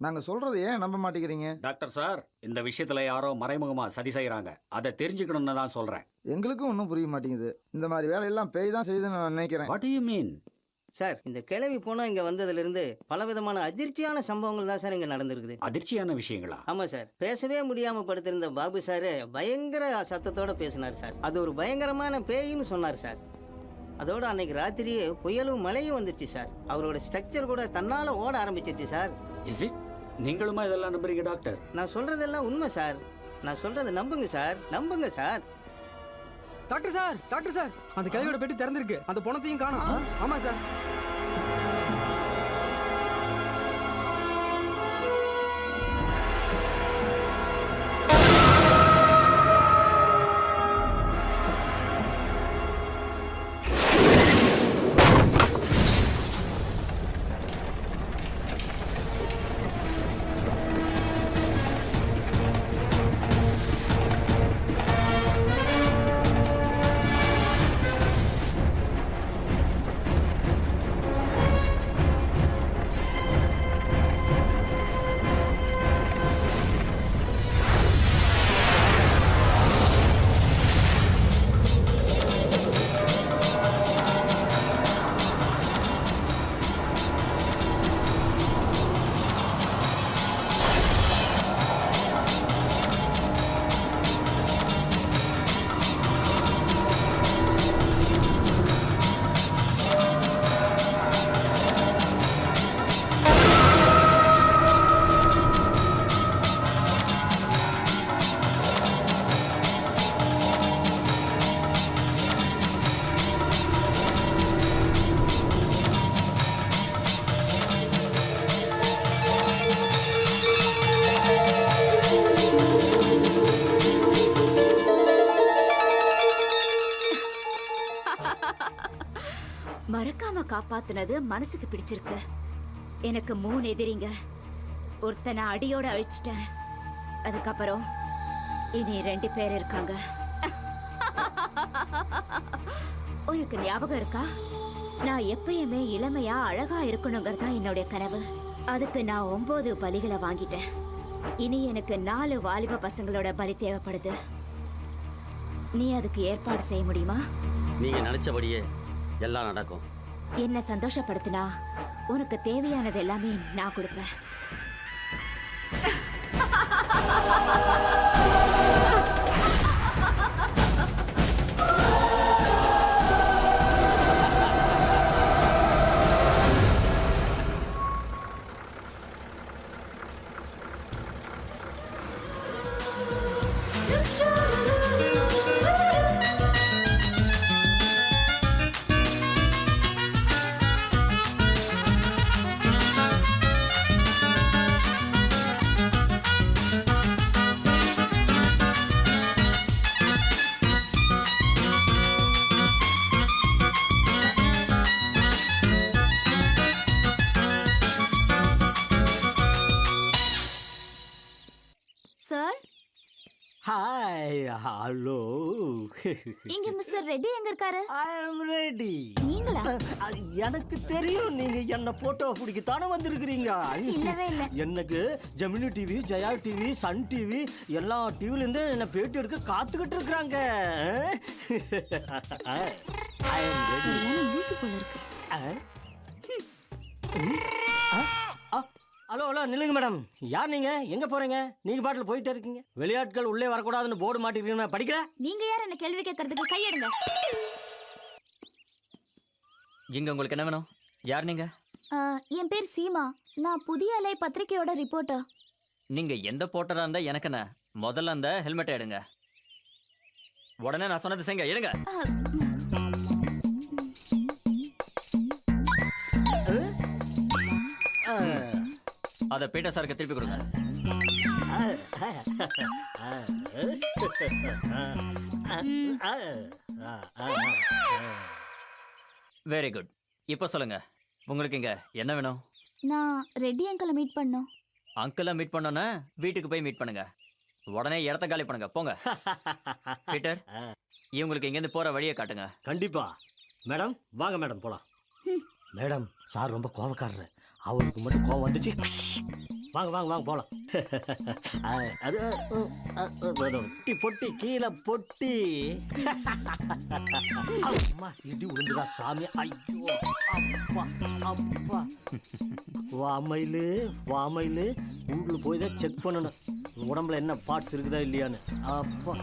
நாங்கள் சொல்கிறது ஏன் நம்ப மாட்டேங்கிறீங்க?
டாக்டர் சார், இந்த விஷயத்தில் யாரோ மறைமுகமாக சதி செய்கிறாங்க. அதை தெரிஞ்சுக்கணும்னு தான் சொல்கிறேன்.
எங்களுக்கும் ஒன்றும் புரிய மாட்டேங்குது. இந்த மாதிரி வேலையெல்லாம் பேய் தான் செய்யுதுன்னு நான் நினைக்கிறேன்.
What to you mean?
Sir, இந்த கிழவி போனால் இங்கே வந்ததுலேருந்து பலவிதமான அதிர்ச்சியான சம்பவங்கள் தான் சார் இங்கே நடந்திருக்குது.
அதிர்ச்சியான விஷயங்களா?
ஆமாம் சார். பேசவே முடியாமல் படுத்திருந்த பாபு சார் பயங்கர சத்தத்தோட பேசினார் சார். அது ஒரு பயங்கரமான பேயின்னு சொன்னார் சார். அதோட அன்னைக்கு ராத்திரியே புயலும் மழையும் வந்துருச்சு சார். அவரோட ஸ்ட்ரக்சர் கூட தன்னால் ஓட ஆரம்பிச்சிருச்சு சார்.
Is it? நீங்களுமா இதெல்லாம் நம்புறீங்க டாக்டர்?
நான் சொல்றதெல்லாம் உண்மை சார். நான் சொல்றதை நம்புங்க சார், நம்புங்க சார்.
டாக்டர் சார் அந்த கிழவியோட பெட்டி திறந்திருக்கு, அந்த பணத்தையும் காணோம். ஆமா சார்.
மறக்காம காப்பாத்துனது மனசுக்கு பிடிச்சிருக்கு. எனக்கு 3 எதிரிங்க. ஒருத்தனை அடியோட அழிச்சிட்டேன். அதுக்கப்புறம் இனி 2 பேர் இருக்காங்க. உனக்கு ஞாபகம் இருக்கா? நான் எப்பயுமே இளமையா அழகா இருக்கணுங்கிறது தான் என்னுடைய கனவு. அதுக்கு நான் 9 பலிகளை வாங்கிட்டேன். இனி எனக்கு 4 வாலிப பசங்களோட பலி தேவைப்படுது. நீ அதுக்கு ஏற்பாடு செய்ய முடியுமா?
நீங்க நினைச்சபடியே எல்லாம் நடக்கும்.
என்ன சந்தோஷப்படுத்தினா உனக்கு தேவையானது எல்லாமே நான் கொடுப்பேன். Sir,
hi, hello.
இங்க மிஸ்டர் ரெட்டி எங்க இருக்காரு?
ஐ அம் ரெடி.
நீங்களா?
எனக்கு தெரியும் நீங்க என்ன போட்டோ பிடிக்க தானே வந்திருக்கிறீங்க.
இல்லவே இல்ல.
எனக்கு Gemini TV, Jaya TV, Sun TV எல்லா டிவில இருந்து என்ன பேட்டி எடுக்க காத்துக்கிட்டு இருக்காங்க. ஐ அம் ரெடி.
லூசு போல இருக்கு.
ஹலோ ஹலோ, நில்லுங்க மேடம். யார் நீங்க? எங்க போறீங்க? நீங்க பாட்டில் போயிட்டே இருக்கீங்க. வெளியாட்கள் உள்ளே வரக்கூடாதுன்னு போர்டு மாட்டிருக்கீங்க. படிக்கல.
நீங்க யார் என்ன கேள்வி கேட்கறதுக்கு? கையெடுங்க.
இங்க உங்களுக்கு என்ன வேணும்? யார் நீங்க?
என் பேர் சீமா. நான் புதிய அலை பத்திரிகையோட ரிப்போர்ட்டர்.
நீங்க எந்த போட்டரா இருந்தா எனக்கு என்ன? முதல்ல அந்த ஹெல்மெட்டை எடுங்க. உடனே நான் சொன்னது செய்யுங்க. எடுங்க. அத பீட்டர் சாருக்கு திருப்பி கொடுங்க. Very good. இப்போ சொல்லுங்க, உங்களுக்கு இங்க என்ன வேணும்?
நான் ரெட்டி அங்கிளை மீட் பண்ணோம்.
அங்கிளை மீட் பண்ணோன்னா வீட்டுக்கு போய் மீட் பண்ணுங்க. உடனே இடத்த காலி பண்ணுங்க. போங்க. பீட்டர், இவங்களுக்கு இங்கேருந்து போற வழியை காட்டுங்க.
கண்டிப்பா மேடம். வாங்க மேடம், போலாம். மேடம், சார் ரொம்ப கோவக்காரரு. அவருக்கு மட்டும் கோவம் வந்துச்சு. வாங்க வாங்க வாங்க போலாம். அது பொட்டி பொட்டி கீழே பொட்டி. அம்மா, இடி உருந்துடா சாமி. ஐயோ அப்பா அப்பா. வாமையிலு வாமையிலு வீட்டில் போய் தான் செக் பண்ணணும் உடம்புல என்ன பார்ட்ஸ் இருக்குதா இல்லையான்னு. அப்பா.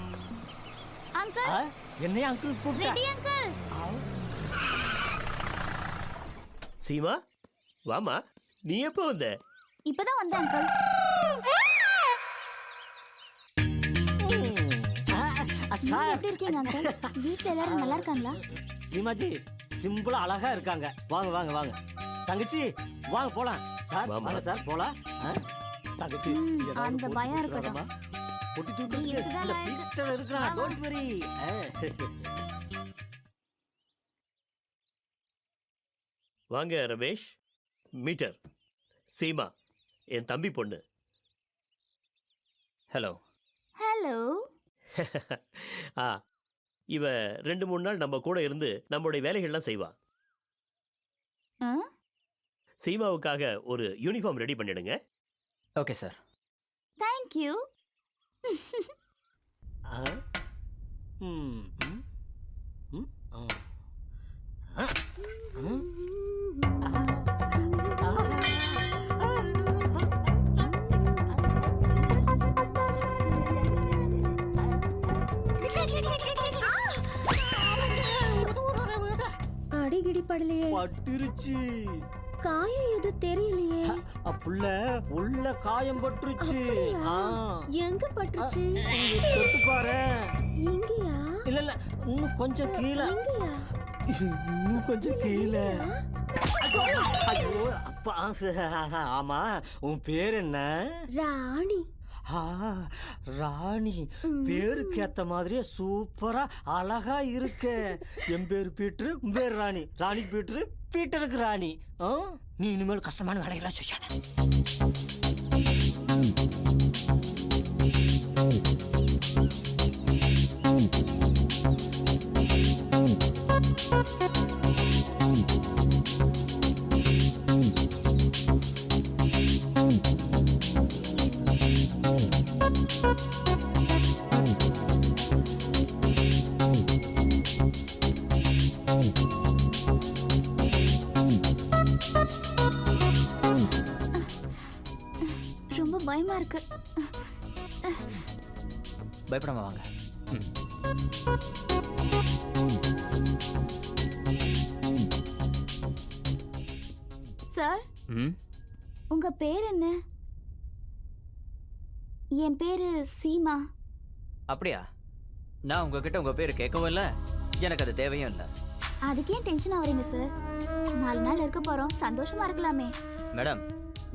அங்கிள்,
என்னைய அங்கிள் கூப்பிட்டா?
ரெட்டி அங்கிள்.
சீமா, வாமா. நீ எப்போ வந்த?
இப்பதான் வந்தேன் அங்கிள்.
சார்
எப்படி இருக்கீங்க அங்கிள்? வீட்ல எல்லாரும் நல்லா இருக்காங்களா?
சீமாஜி சிம்பிளா அழகா இருக்காங்க. வாங்க வாங்க வாங்க தங்கச்சி, வாங்க போலாம். சார்
வாமா.
வாங்க சார் போலாம். தங்கச்சி ஏதாவது
அந்த
போட்டு
பயம்
கொடுக்கலாமா? பொட்டி தூக்கி
இதுதான்
இந்த
லாயக்கு.
பீட்டர் இருக்கிறான்.
ஆமா.
Don't worry.
வாங்க ரமேஷ். மீட்டர் சீமா என் தம்பி பொண்ணு.
ஹலோ.
ஹலோ.
ஆ இவ 2-3 நாள் நம்ம கூட இருந்து நம்மளுடைய வேலைகள்லாம் செய்வா.
ஆ?
சீமாவுக்காக ஒரு யூனிஃபார்ம் ரெடி பண்ணிடுங்க.
Okay sir.
Thank you.
அடிகிடி படலையே.
பட்டுருச்சு.
காயம் எது தெரியலையே.
புள்ள உள்ள காயம் பட்டுருச்சு.
அப்படியா? எங்க பட்டுச்சு?
தொட்டு பாரு.
இங்கயா?
இல்ல இல்ல இன்னும் கொஞ்சம் கீழே.
இங்கயா?
இன்னும் கொஞ்சம் கீழே. ஐயோ அப்பா. ஆமா உன் பேர் என்ன?
ராணி.
ராணி. பேருக்கு ஏத்த மாதிரியே சூப்பரா அழகா இருக்கு. என் பேரு பீட்டரு, உன் பேர் ராணி. ராணி பீட்டரு, பீட்டருக்கு ராணி. நீ இனிமேல் கஷ்டமான வேலைகளாம் செய்யாத.
ரொம்ப பயமா இருக்கு.
பயப்படாம வாங்க.
சார்,
ம்.
உங்க பேர் என்ன? என் பேரு சீமா.
அப்படியா? நான் உங்ககிட்ட உங்க பேர் கேட்கவும் இல்லை, எனக்கு அது தேவையும் இல்லை.
அதுக்கு ஏன் டென்ஷன் ஆவறீங்க சார்? 4 நாள் இருக்க போறோம், சந்தோஷமா இருக்கலாமே.
மேடம்,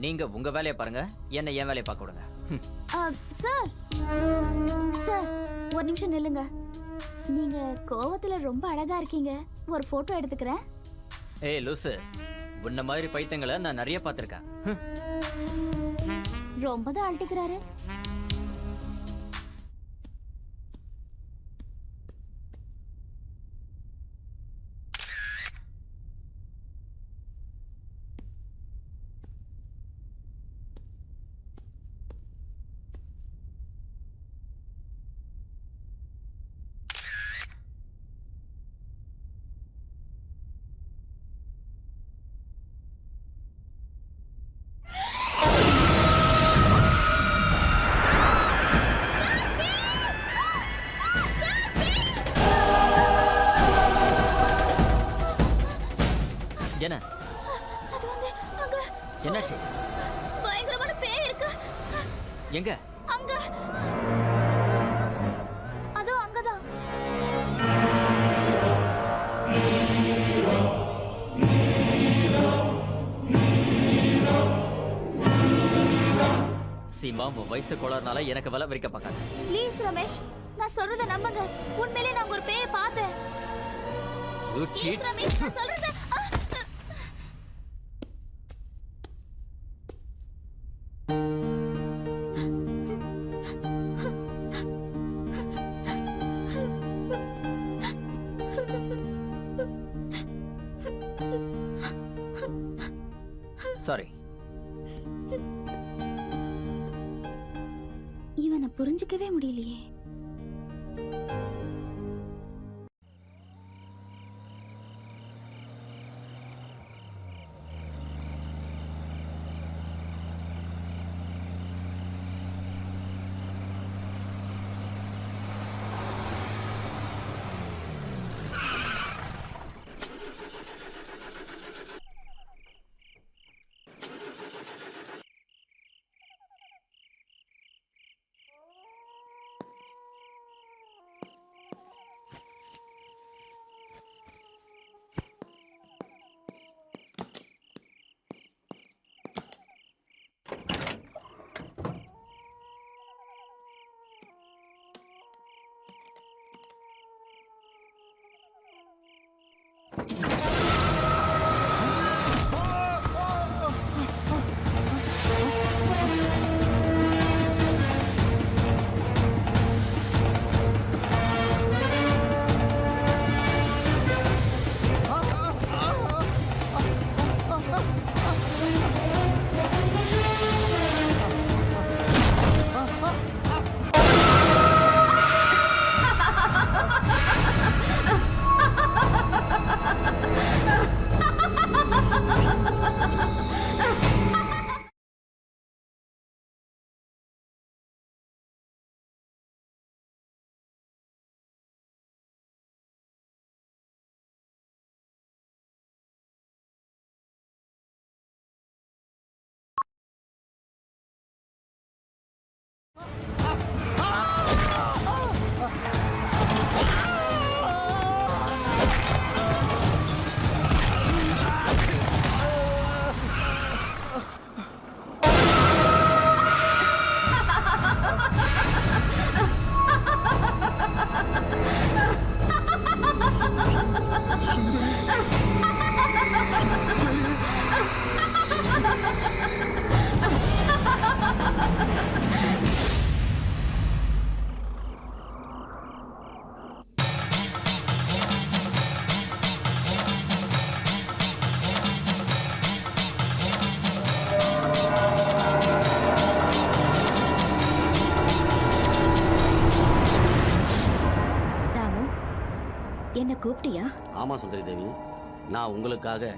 நீங்க உங்க வேலையை பாருங்க, என்ன என் வேலையை பார்க்க விடுங்க.
சார் சார் ஒரு நிமிஷம் நில்லுங்க. நீங்க கோவத்துல ரொம்ப அழகா இருக்கீங்க. ஒரு போட்டோ எடுத்துக்கிறேன்.
ஏய் லூசு, உன்ன மாதிரி பைத்தியங்களை நான் நிறைய பார்த்துருக்கேன்.
ரொம்ப தான் அழட்டிக்கிறாரு.
என்ன?
அது வந்து அங்க
என்னாச்சு?
பயங்கரமான பேய் இருக்கு.
எங்க?
அங்க. அதோ அங்கதான்.
சீமா, உன் வயசு கோளாறுனால எனக்கு வலை விரிக்க பார்க்காத.
ப்ளீஸ் ரமேஷ், நான் சொல்றத நம்புங்க. உண்மையிலே நான் ஒரு பேயை பார்த்தேன்.
You cheat.
ப்ளீஸ் ரமேஷ், நான் சொல்றத
சாரி.
இவனை புரிஞ்சுக்கவே முடியலையே. ராமு, என்ன கூப்பிட்டியா?
ஆமா சுந்தரி தேவி, நான் உங்களுக்காக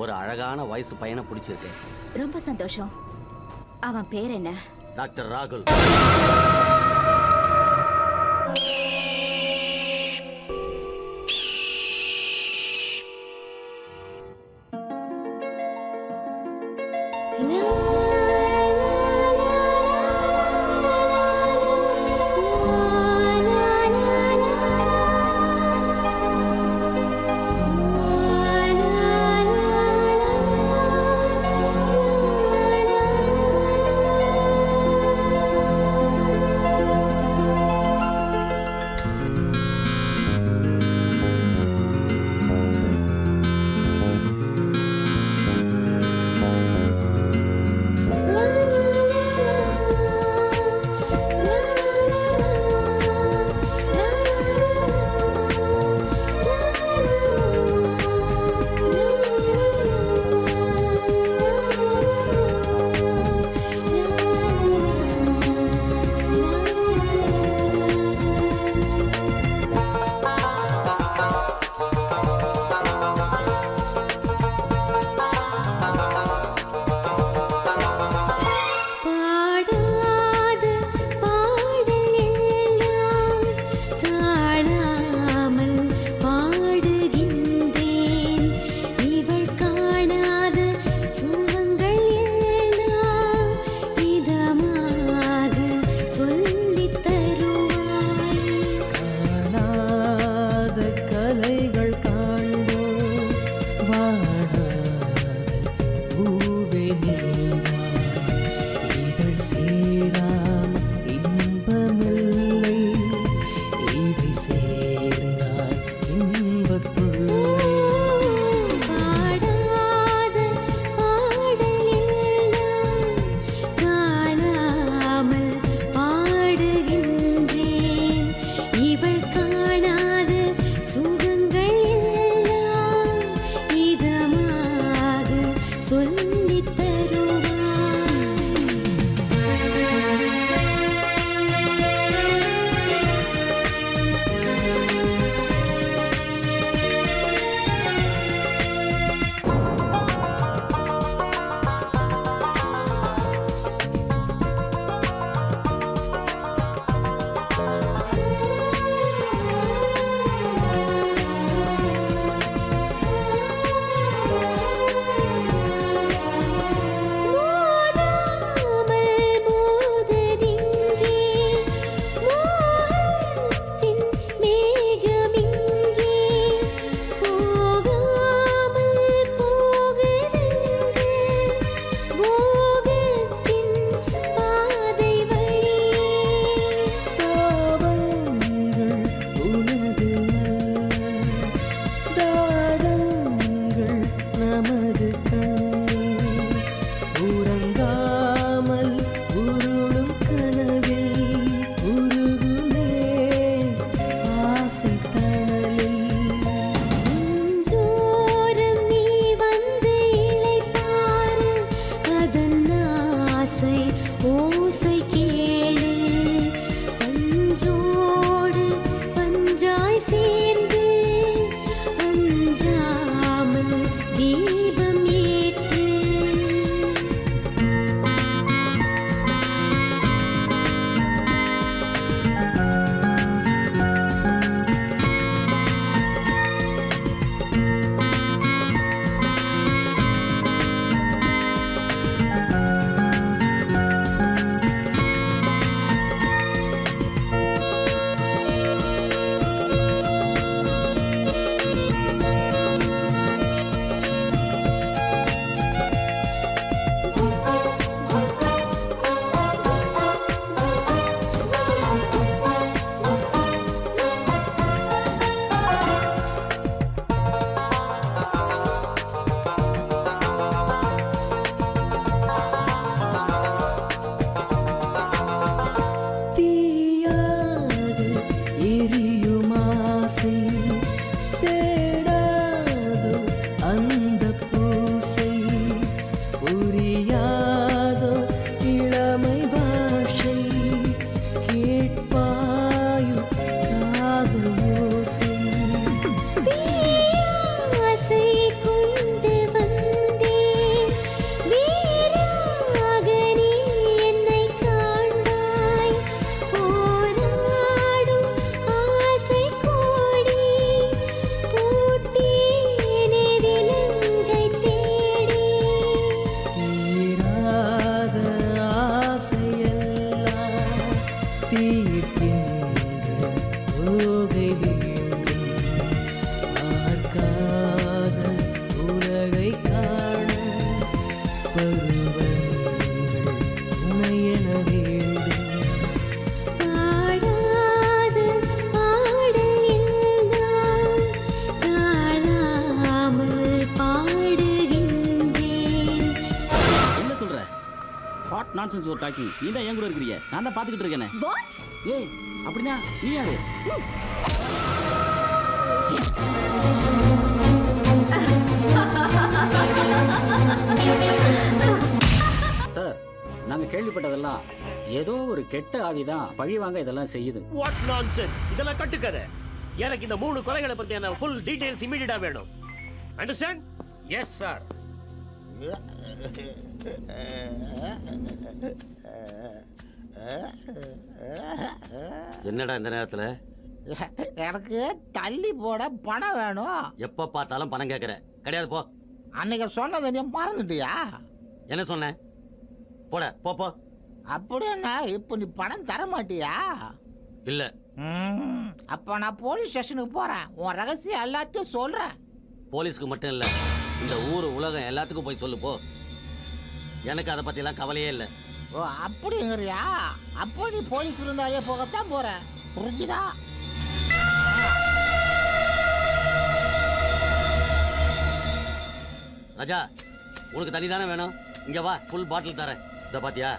ஒரு அழகான வயசு பையனை பிடிச்சிருக்கேன்.
ரொம்ப சந்தோஷம். அவன் பேர் என்ன?
டாக்டர் ராகுல்.
சேர்ந்து அஞ்சாமல் தீபம் ஏற்றி
பருவங்கள் துணையென வேண்டும்.
பாடாத பாடல் தாழாமல் பாடுகின்றேன்.
என்ன சொல்ற வாட் நான்சென்ஸ் ஒரு டாக்கிங்? நீ தான் என் கூட இருக்கிறீங்க, நான் தான் பார்த்துக்கிட்டு இருக்கேனே.
வாட்?
ஏய் அப்படின்னா நீ யாரு? சார், நாங்க கேள்விப்பட்டதெல்லாம் ஏதோ ஒரு கெட்ட ஆவிதான் பழி வாங்க இதெல்லாம் செய்யுது.
வாட் நான்சென்ஸ், இதெல்லாம் கட்டுக்கதை. எனக்கு இந்த 3 கொலைகளை பத்தியான ஃபுல் டீடைல்ஸ் இமிடியேட்டா வேணும். அண்டர்ஸ்டாண்ட்?
Yes sir.
என்னடா இந்த நேரத்துல?
எனக்கு தள்ளி போட பணம் வேணும்.
எப்ப பார்த்தாலும் பணம் கேட்கற. கிடையாது போ.
அன்னைக்கு சொன்னதை நீ மறந்துட்டியா?
என்ன சொன்ன? போட போ போ.
அப்படின்னா இப்போ நீ பணம் தர மாட்டியா?
இல்ல.
அப்ப நான் போலீஸ் ஸ்டேஷனுக்கு போறேன், உன் ரகசியம் எல்லாத்தையும் சொல்றேன்.
போலீஸ்க்கு மட்டும் இல்ல, இந்த ஊர் உலகம் எல்லாத்துக்கும் போய் சொல்லு போ. எனக்கு அதை பத்தி எல்லாம் கவலையே இல்லை.
ஓ அப்படிங்கிறியா? அப்போ நீ போலீஸ் இருந்தாலே போகத்தான் போற, புரிஞ்சுதா?
ராஜா, உனக்கு தண்ணி தானே வேணும்? இங்க வா, ஃபுல் பாட்டில் தரேன். இத பாத்தியா?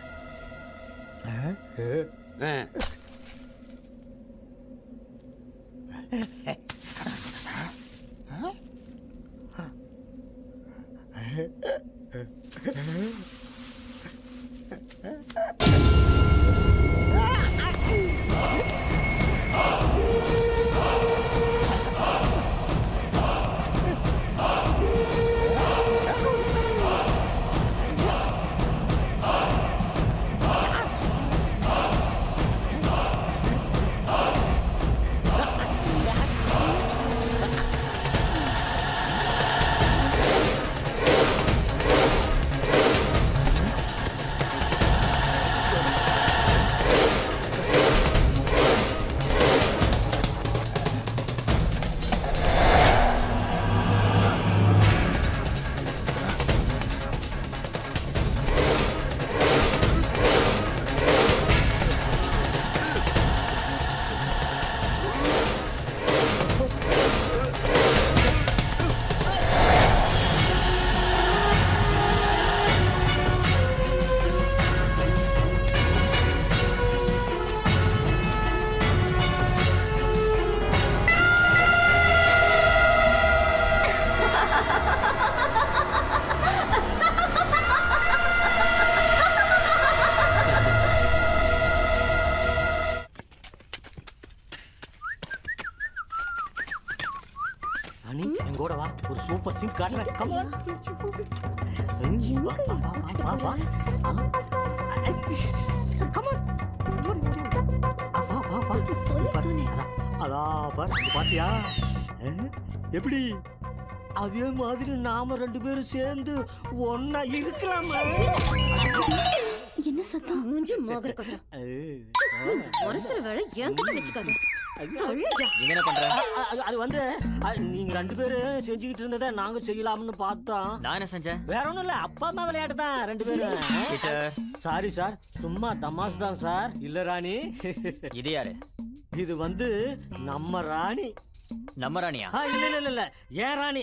அனி, எங்கூட வா, ஒரு சூப்பர் சீன் காட்டுறேன். Come on. வா வா வா வா. Come on. வா வா வா. அதா பாத்தியா? எப்படி? அதே மாதிரி நாம 2 பேரும் சேர்ந்து ஒன்னா இருக்கலாமா?
என்ன சத்தம்? மூஞ்சி மோகர கொட்ட. ஒரு சில வேளை என்கிட்ட வச்சுக்காத.
என்ன பண்ற?
அது வந்து நீங்க 2 பேரும் செஞ்சுக்கிட்டு இருந்ததை நாங்க செய்யலாம்னு பார்த்தோம்.
நான் என்ன செஞ்சேன்?
வேற ஒண்ணும் இல்ல, அப்பா அம்மா விளையாட்டு தான் 2 பேரும். சாரி சார், சும்மா தமாசு தான் சார். இல்ல ராணி,
இது யாரு?
இது வந்து நம்ம ராணி.
நம்ம ராணியா?
இல்ல இல்ல இல்ல, ஏன் ராணி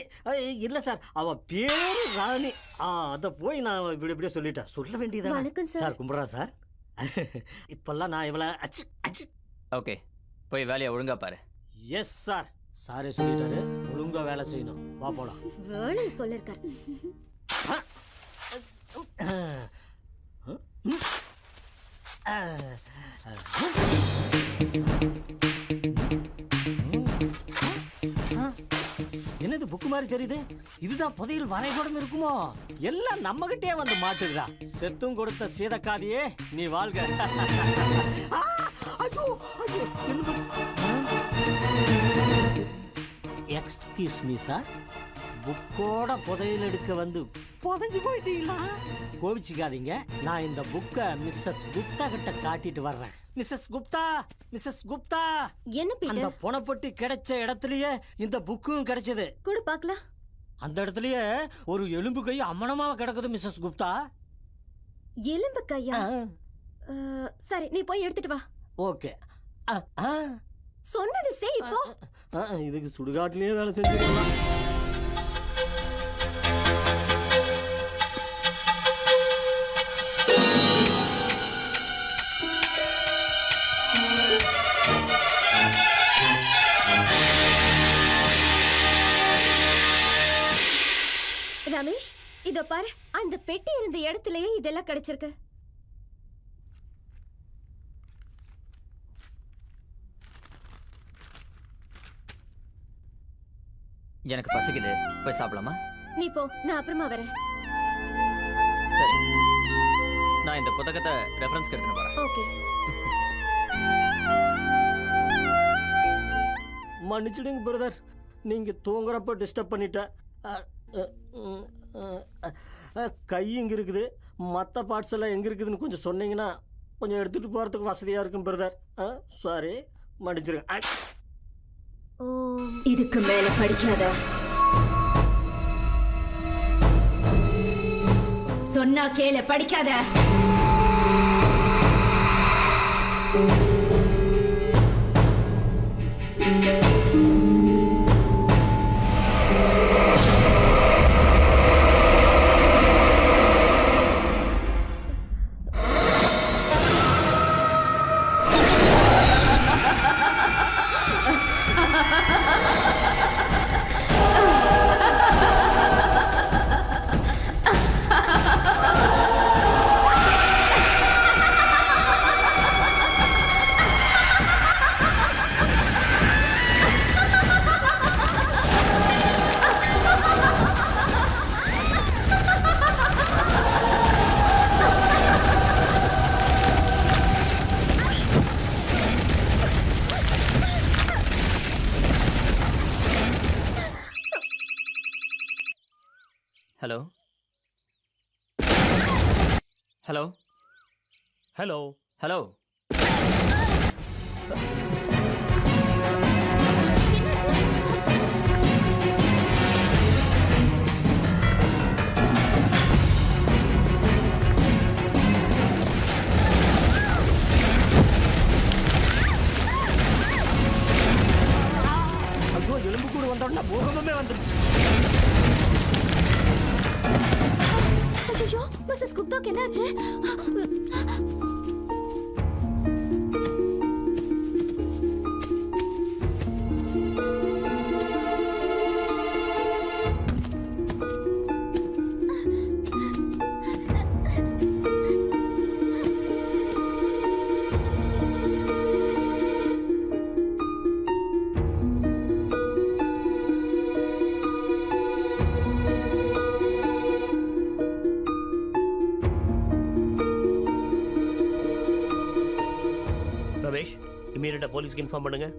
இல்ல சார், அவ பேரு ராணி. அத போய் நான் இப்படியே சொல்லிட்டேன். சொல்ல வேண்டியதா சார்? கும்பிடுறா சார். இப்பெல்லாம் நான் இவளை அச்சு அச்சு.
ஓகே, போய் வேலையை ஒழுங்கா பாரு.
Yes sir. சாரே சொல்லிட்டாரு, ஒழுங்கா வேலை செய்யணும். வா போலாம்.
வேலை சொல்லிருக்காரு.
என்னது புக்கு மாதிரி தெரியுது? இதுதான் புதையல் வரைபடம் இருக்குமோ? எல்லாம் நம்ம கிட்டே வந்து மாட்டுதுடா. செத்தும் கொடுத்த சீதக்காதியே நீ வாழ்க. எக்ஸ்கியூஸ் மீ சார், புக்கோட புதையல் எடுக்க வந்து புதைஞ்சு போயிட்டீங்களா? கோவிச்சுக்காதீங்க, நான் இந்த புக்கை மிஸ்ஸஸ் குப்தா கிட்ட காட்டிட்டு வர்றேன். Mrs Gupta, Mrs Gupta.
என்ன
அந்த
பீட்டர்?
பணப்பட்டி கிடைச்ச இடத்துலயே இந்த புக்கும் கிடைச்சது.
கூட பார்க்கலாம்.
அந்த இடத்துலயே ஒரு எலும்பு கை அம்மனமாக கிடக்குது மிஸ்ஸஸ் குப்தா.
எலும்பு கையா? சரி, நீ போய் எடுத்துட்டு வா.
ஓகே.
சொன்னது செய் இப்போ.
இதுக்கு சுடுகாட்டிலேயே வேலை செஞ்சுக்கலாம்.
ரமேஷ், இதோ பாரு, அந்த பெட்டி இருந்த இடத்துலயே இதெல்லாம் கிடைச்சிருக்கு.
எனக்கு பசிக்குது, போய் சாப்பிடலாமா?
நீ போ, நான் அப்புறமா வரேன்.
சரி, நான் இந்த புத்தகத்தை ரெஃபரன்ஸ்க்கு எடுத்துட்டு போறேன்.
ஓகே.
மன்னிச்சிடுங்க பிரதர், நீங்க தூங்குறப்ப டிஸ்டர்ப் பண்ணிட்டேன். கை எங்க இருக்குது, மற்ற பார்ட்ஸ் எல்லாம் எங்க இருக்குதுன்னு கொஞ்சம் சொன்னீங்கன்னா கொஞ்சம் எடுத்துட்டு போறதுக்கு வசதியா இருக்கும் பிரதர். சாரி, மன்னிச்சிருங்க.
இதுக்கு மேல படிக்காத.
சொன்னா கேளு, படிக்காத.
Hello hello
hello
hello.
ஐயோ, எலும்பு கூட வந்தோம்னா பூகம்பமே வந்துருச்சு.
ஐயோ, மிஸ்ஸஸ் குப்தாக்கு என்னாச்சு?
ரமேஷ், இமீடியட்டா போலீஸ்க்கு இன்ஃபார்ம் பண்ணுங்க.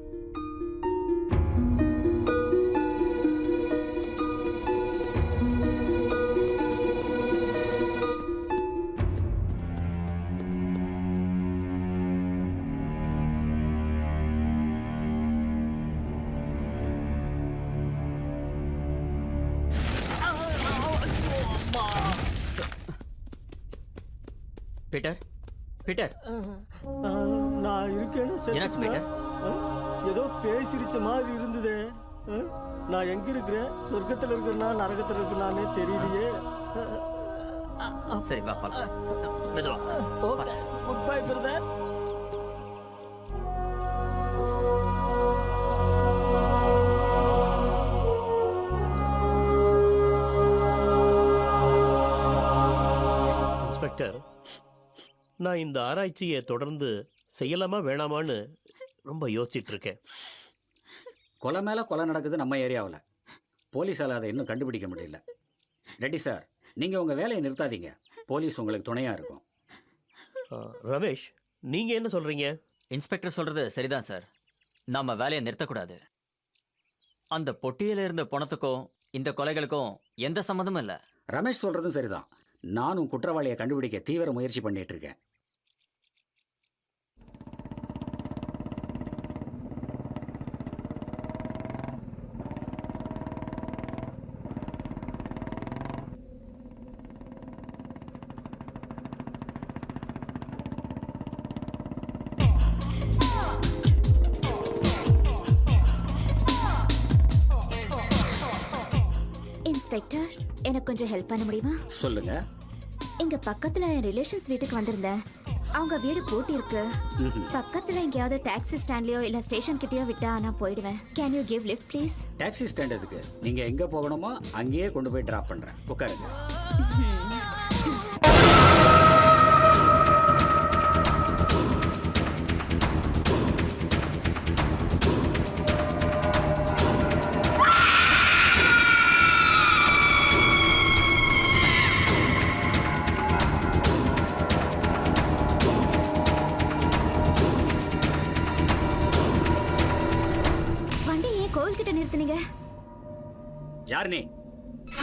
பீட்டர், பீட்டர்,
நான் இருக்கேன்னு
என்னாச்சு பீட்டர்?
ஏதோ பேசிருச்ச மாதிரி இருந்ததே. நான் எங்க இருக்கிறேன், சொர்க்கத்துல இருக்கிறனா நரகத்துல இருக்கிறனானே தெரியலையே.
சரி வா பாக்கலாம். மெதுவா.
Okay, good bye brother.
Inspector, நான் இந்த ஆராய்ச்சியை தொடர்ந்து செய்யலாமா வேணாமான்னு ரொம்ப யோசிச்சுட்டு இருக்கேன்.
கொலை மேலே கொலை நடக்குது நம்ம ஏரியாவில். போலீஸால் அதை இன்னும் கண்டுபிடிக்க முடியல. ரெட்டி சார், நீங்கள் உங்கள் வேலையை நிறுத்தாதீங்க. போலீஸ் உங்களுக்கு துணையாக இருக்கும்.
ரமேஷ், நீங்கள் என்ன சொல்கிறீங்க?
இன்ஸ்பெக்டர் சொல்கிறது சரிதான் சார். நம்ம வேலையை நிறுத்தக்கூடாது. அந்த பொட்டியில் இருந்த பணத்துக்கும் இந்த கொலைகளுக்கும் எந்த சம்மந்தமும் இல்லை.
ரமேஷ் சொல்கிறதும் சரிதான். நானும் குற்றவாளியை கண்டுபிடிக்க தீவிர முயற்சி பண்ணிட்டு இருக்கேன்.
இன்ஸ்பெக்டர், எனக்கு கொஞ்சம் ஹெல்ப் பண்ண முடியுமா?
சொல்லுங்க.
இங்க பக்கத்துல என் ரிலேஷன்ஸ் வீட்டுக்கு வந்திருந்தேன். அவங்க வீடு பூட்டி இருக்கு. பக்கத்துல எங்கேயாவது டாக்ஸி ஸ்டாண்ட்லயோ இல்ல ஸ்டேஷன் கிட்டயோ விட்டா நான் போயிடுவேன். Can you give lift please?
Taxi stand எதுக்கு? நீங்க எங்க போகணுமோ அங்கேயே கொண்டு போய் டிராப் பண்றேன். உட்காருங்க.
வண்டி ஏன் கோவில் கிட்ட நிறுத்துனீங்க?
யார் நீ?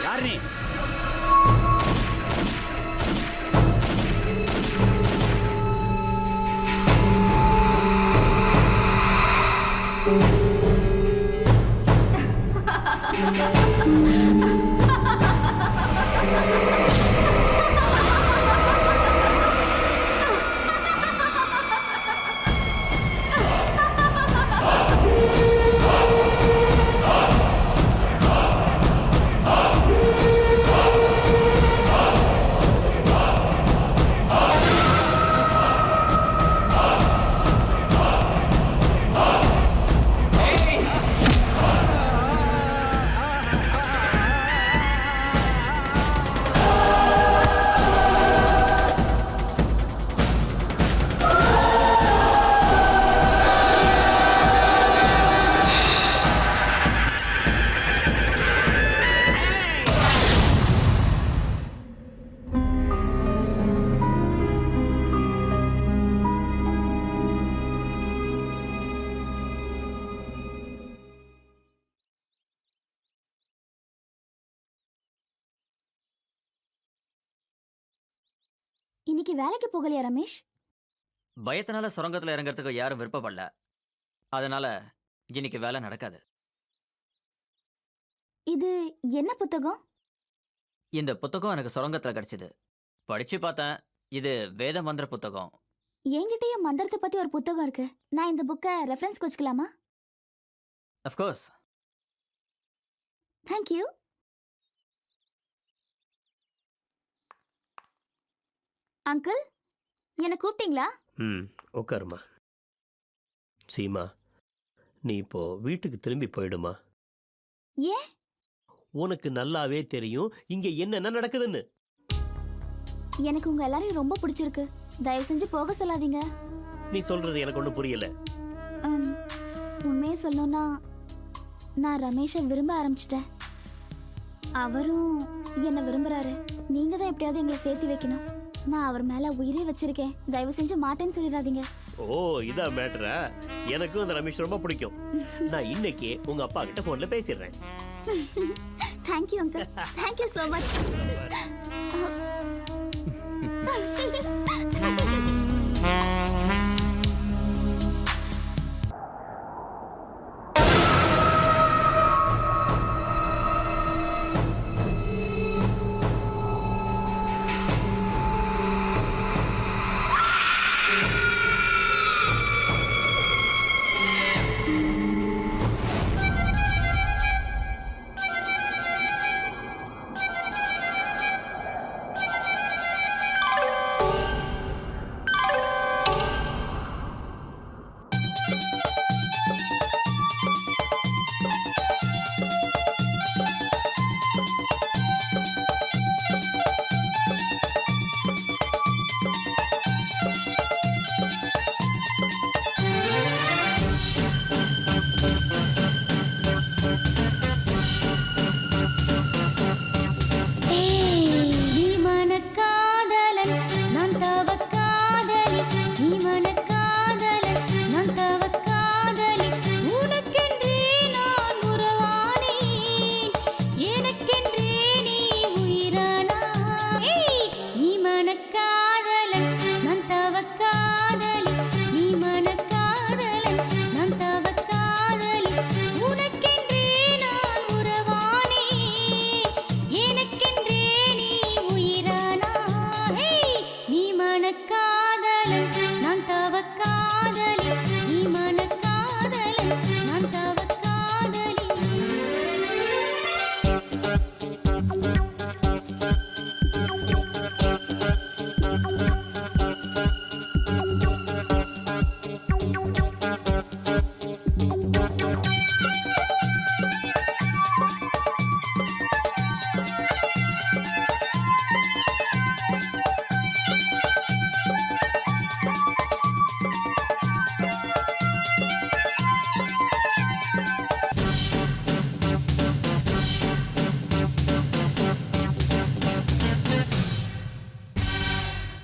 யார் நீ?
இன்னைக்கு வேலைக்கு போகலையா ரமேஷ்?
பயத்தினால சுரங்கத்துல இறங்கறதுக்கு யாரும் விருப்பப்படல. அதனால இன்னைக்கு வேலை நடக்காது.
இது என்ன புத்தகம்?
இந்த புத்தகம் எனக்கு சுரங்கத்துல கிடைச்சது. படிச்சு பார்த்தேன். இது வேத மந்திர புத்தகம்.
என்கிட்டயும் மந்திரத்தை பத்தி ஒரு புத்தகம் இருக்கு. நான் இந்த புக்கை ரெஃபரன்ஸ் வச்சுக்கலாமா?
அஃப்கோர்ஸ்.
தேங்க்யூ. அங்கிள், என்ன கூப்பிட்டீங்களா?
உட்காருமா. சீமா, நீ இப்போ வீட்டுக்கு திரும்பி போயிடுமா.
ஏன்?
உனக்கு நல்லாவே தெரியும் இங்க என்னென்ன நடக்குதுன்னு.
எனக்கு உங்க எல்லாரையும் ரொம்ப பிடிச்சிருக்கு. தயவு செஞ்சு போக சொல்லாதீங்க.
நீ சொல்றது எனக்கு ஒன்றும் புரியல.
உண்மையை சொல்லணும்னா நான் ரமேஷை விரும்ப ஆரம்பிச்சிட்டேன். அவரும் என்ன விரும்புறாரு. நீங்க தான் எப்படியாவது எங்களை சேர்த்து வைக்கணும். நான் அவர் மேல உயிரே வச்சிருக்கேன். தயவு செஞ்சு மாட்டேன்னு சொல்லிடாதீங்க.
ஓ, இதான் மேட்டரா? எனக்கும் அந்த ரமேஷ் ரொம்ப பிடிக்கும். நான் இன்னைக்கு உங்க அப்பா கிட்ட போன்ல பேசிடுறேன்.
Thank you uncle. Thank you so much.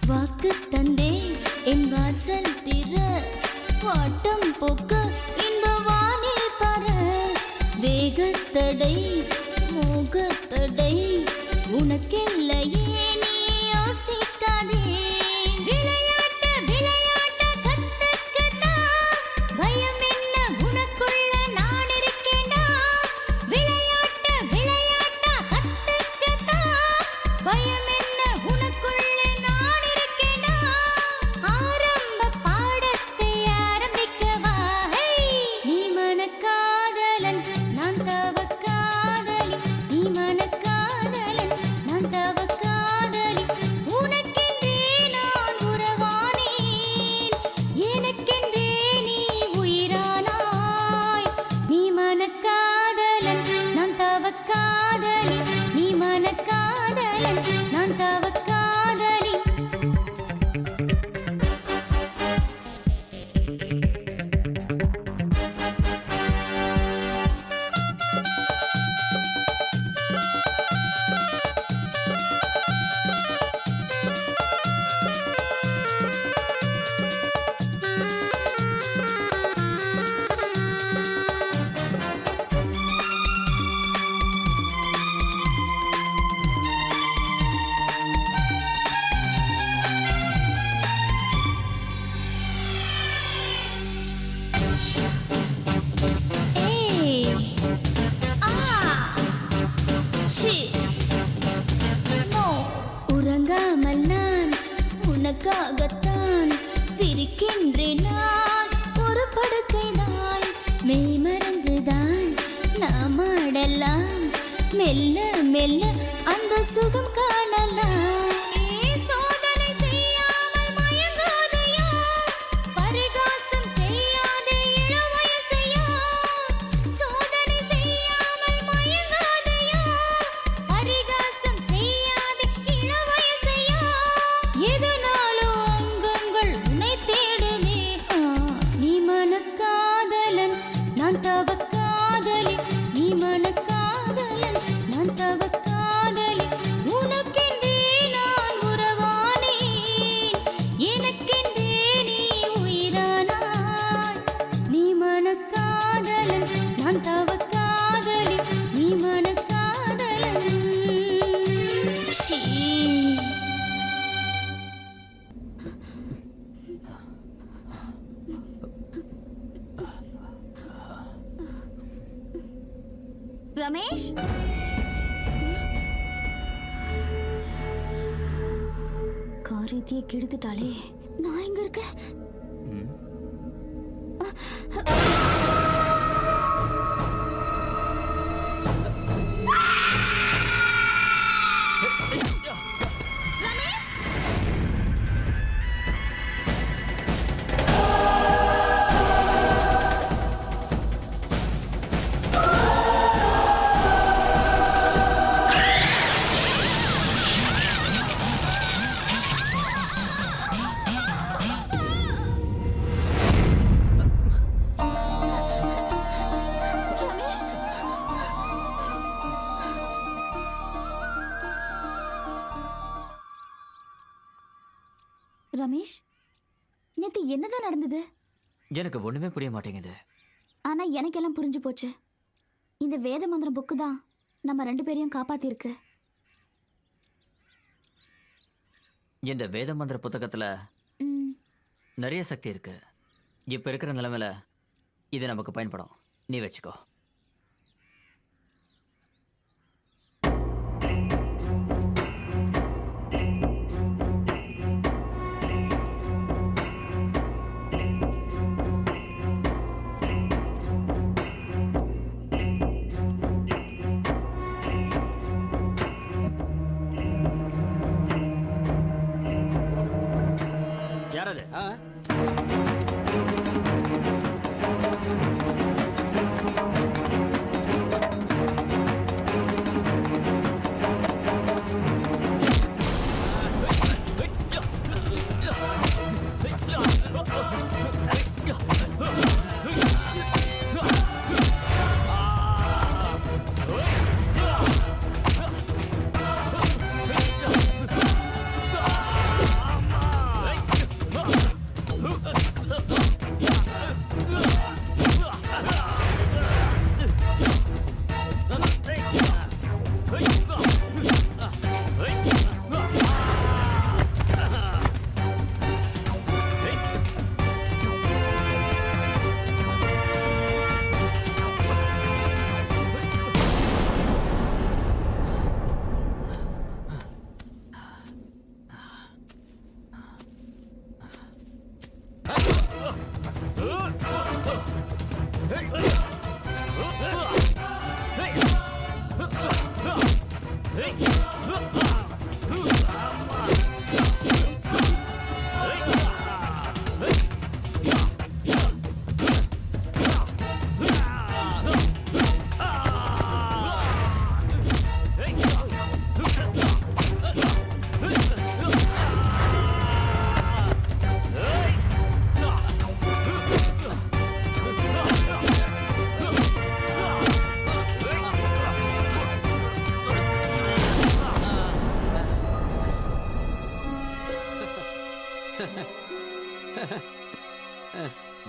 வாக்கு தந்தே என் வாசல் திற வாட்டம் போக்க இன்ப வானில் பற வேகத்தடை மோகத்தடை உனக்கெல்லையே நீ யோசிக்காதே விளையாட்ட விளையாட்ட கத்துக்கதா பயம் என்ன உனக்குள்ள நான் இருக்கேன்டா விளையாட்ட விளையாட்ட கத்துக்கதா பயம் என்ன உனக்குள்ள நான் இருக்கேன்டா ஆரம்ப பாடத்தை ஆரம்பிக்கவா நீ மனக்காதலன் நான் தவ காதலி நீ மனக்காதலன் நான் தவ காதலி உனக்கென்றே நான் உறவானேன் எனக்கென்றே நீ உயிரானாய் நீ மனக்காதலன் நான் தவ காதலி நீ மனக்காதலன் நான் தவ காதலி உறங்காமல் நான் உனக்காகத்தான் விரிக்கின்றேன் நான் ஒரு படுக்கைதான் மெய் மறந்துதான் நாம் ஆடலாம் மெல்ல மெல்ல அந்த சுகம் காணலாம் சோதனை செய்யாமல் மயங்காதையா பரிகாசம் செய்யாதே இளவயசையா சோதனை செய்யாமல் மயங்காதையா பரிகாசம் செய்யாதே இளவயசையா எதனாலும் அங்கங்கள் உன்னை தேடுதே நீ மனக்காதலன் நான் தவ காதலி நீ மனக்காதலன் நான் தவ காதலி உனக்கென்றே நான் உறவானேன் எனக்கென்றே நீ உயிரானாய் நீ மனக்காதலன் நான் தவ காதலி நீ மனக்காதலன் சீ ரமேஷ் காரியத்தையே கெடுத்துட்டாளே நான் எங்க இருக்கேன் ரமேஷ் ரமேஷ் நேத்து என்னதான் நடந்தது
எனக்கு ஒண்ணுமே புரிய மாட்டேங்குது.
ஆனா எனக்கெல்லாம் புரிஞ்சு போச்சு. இந்த வேத மந்திரம் புக்கு தான் நம்ம 2 பேரையும் காப்பாத்திருக்கு.
இந்த வேத மந்திர புத்தகத்துல நிறைய சக்தி இருக்கு. இப்ப இருக்கிற நிலைமையில இது நமக்கு பயன்படும். நீ வச்சுக்கோ. யாரது?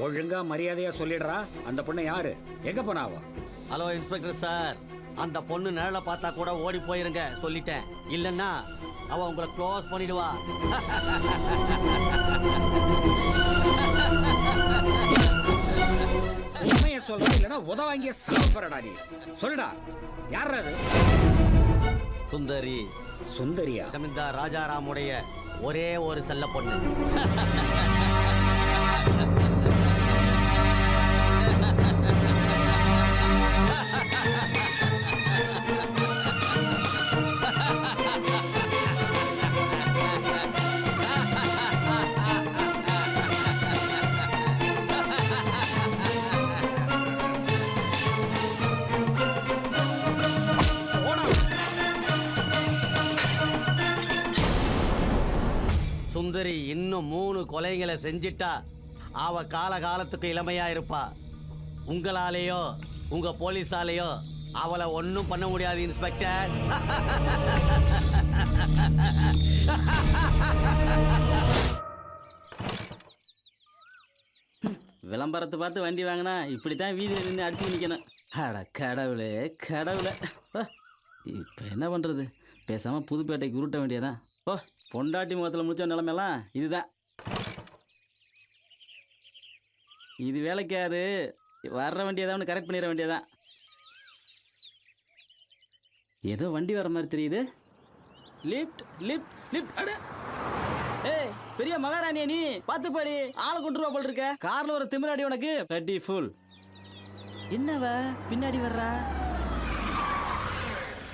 ஒழுங்கா மரியாதையா சொல்லிடுறா, அந்த பொண்ணு யாரு, எங்க போனாவா?
ஹலோ இன்ஸ்பெக்டர் சார், அந்த பொண்ணு நிழலை பார்த்தா கூட ஓடி போயிருங்க சொல்லிட்டேன். இல்லைன்னா அவ உங்களை க்ளோஸ் பண்ணிடுவா.
உண்மையை சொல்ற, இல்லைன்னா உத வாங்கிய சாப்பிடறடா நீ. சொல்லுடா, யார் அது?
சுந்தரி.
சுந்தரியா?
ஜமீன்தார் ராஜாராமுடைய ஒரே ஒரு செல்ல பொண்ணு. சுந்தரி இன்னும் 3 கொலைகளை செஞ்சிட்டா அவ காலகாலத்துக்கு இளமையா இருப்பா. உங்களாலேயோ உங்க போலீஸாலேயோ அவளை ஒன்றும் பண்ண முடியாது இன்ஸ்பெக்டர். விளம்பரத்தை பார்த்து வண்டி வாங்கினா இப்படித்தான் வீதியில் நின்று அடிச்சு நிற்கணும். அட கடவுளே கடவுளே. இப்போ என்ன பண்ணுறது, பேசாமல் புதுப்பேட்டைக்கு உருட்ட வேண்டியதான். ஓ, பொண்டாட்டி முகத்தில் முடிச்ச நிலமெல்லாம் இதுதான். இது வேலைக்காது, வர்ற வண்டி ஏதாவது கரெக்ட் பண்ணிட வேண்டியதான். ஏதோ வண்டி வர மாதிரி தெரியுது. Lift lift lift. அட ஏய், பெரிய மகாராணியா நீ, பார்த்து பாடி, ஆளை கொண்டு ரூபா போல் இருக்க. கார்ல ஒரு திமிராடி உனக்கு ரெட்டி ஃபுல். என்னவ பின்னாடி வர்றா?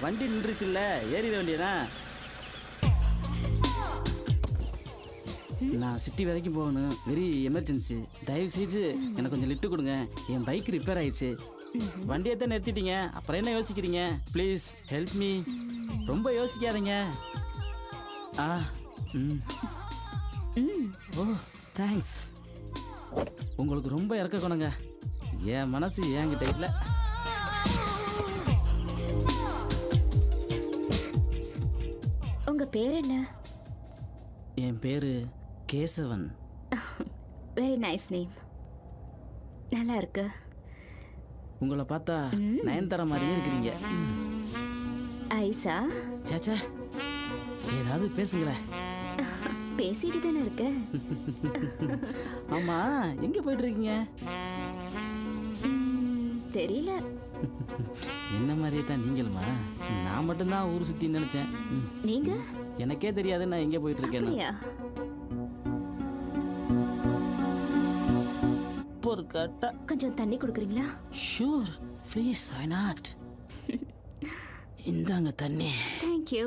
வண்டி நின்றுச்சு இல்ல, ஏறிட வேண்டியதான். நான் சிட்டி வரைக்கும் போகணும், வெரி எமர்ஜென்சி. தயவு செய்து எனக்கு கொஞ்சம் லிஃப்ட் கொடுங்க, என் பைக் ரிப்பேர் ஆயிடுச்சு. வண்டியை தான் நிறுத்திட்டீங்க, அப்புறம் என்ன யோசிக்கிறீங்க? Please help me. ரொம்ப யோசிக்காதீங்க. ஆ ஓ தேங்க்ஸ். உங்களுக்கு ரொம்ப இறக்க கொணுங்க. என் மனசு என்கிட்ட இல்லை.
உங்க பேர் என்ன?
என் பேரு கேசவன்.
Very nice name. நல்லா இருக்கு.
உங்களை பார்த்தா நயன்தாரா மாதிரியே இருக்கிறீங்க.
ஐசா?
சாச்சா, ஏதாவது பேசுங்களேன்.
பேசிட்டு தானே இருக்க.
ஆமா, எங்க போயிட்டு இருக்கீங்க?
தெரியல.
என்ன மாதிரியே தான் நீங்களுமா? நான் மட்டும்தான் ஊர் சுத்தி நினைச்சேன்.
நீங்க?
எனக்கே தெரியாது நான் எங்க போயிட்டு இருக்கேன்னு. ஒரு கட்டா
கொஞ்சம் தண்ணி கொடுக்குறீங்களா?
Sure please, I not. இந்தாங்க தண்ணி.
Thank you.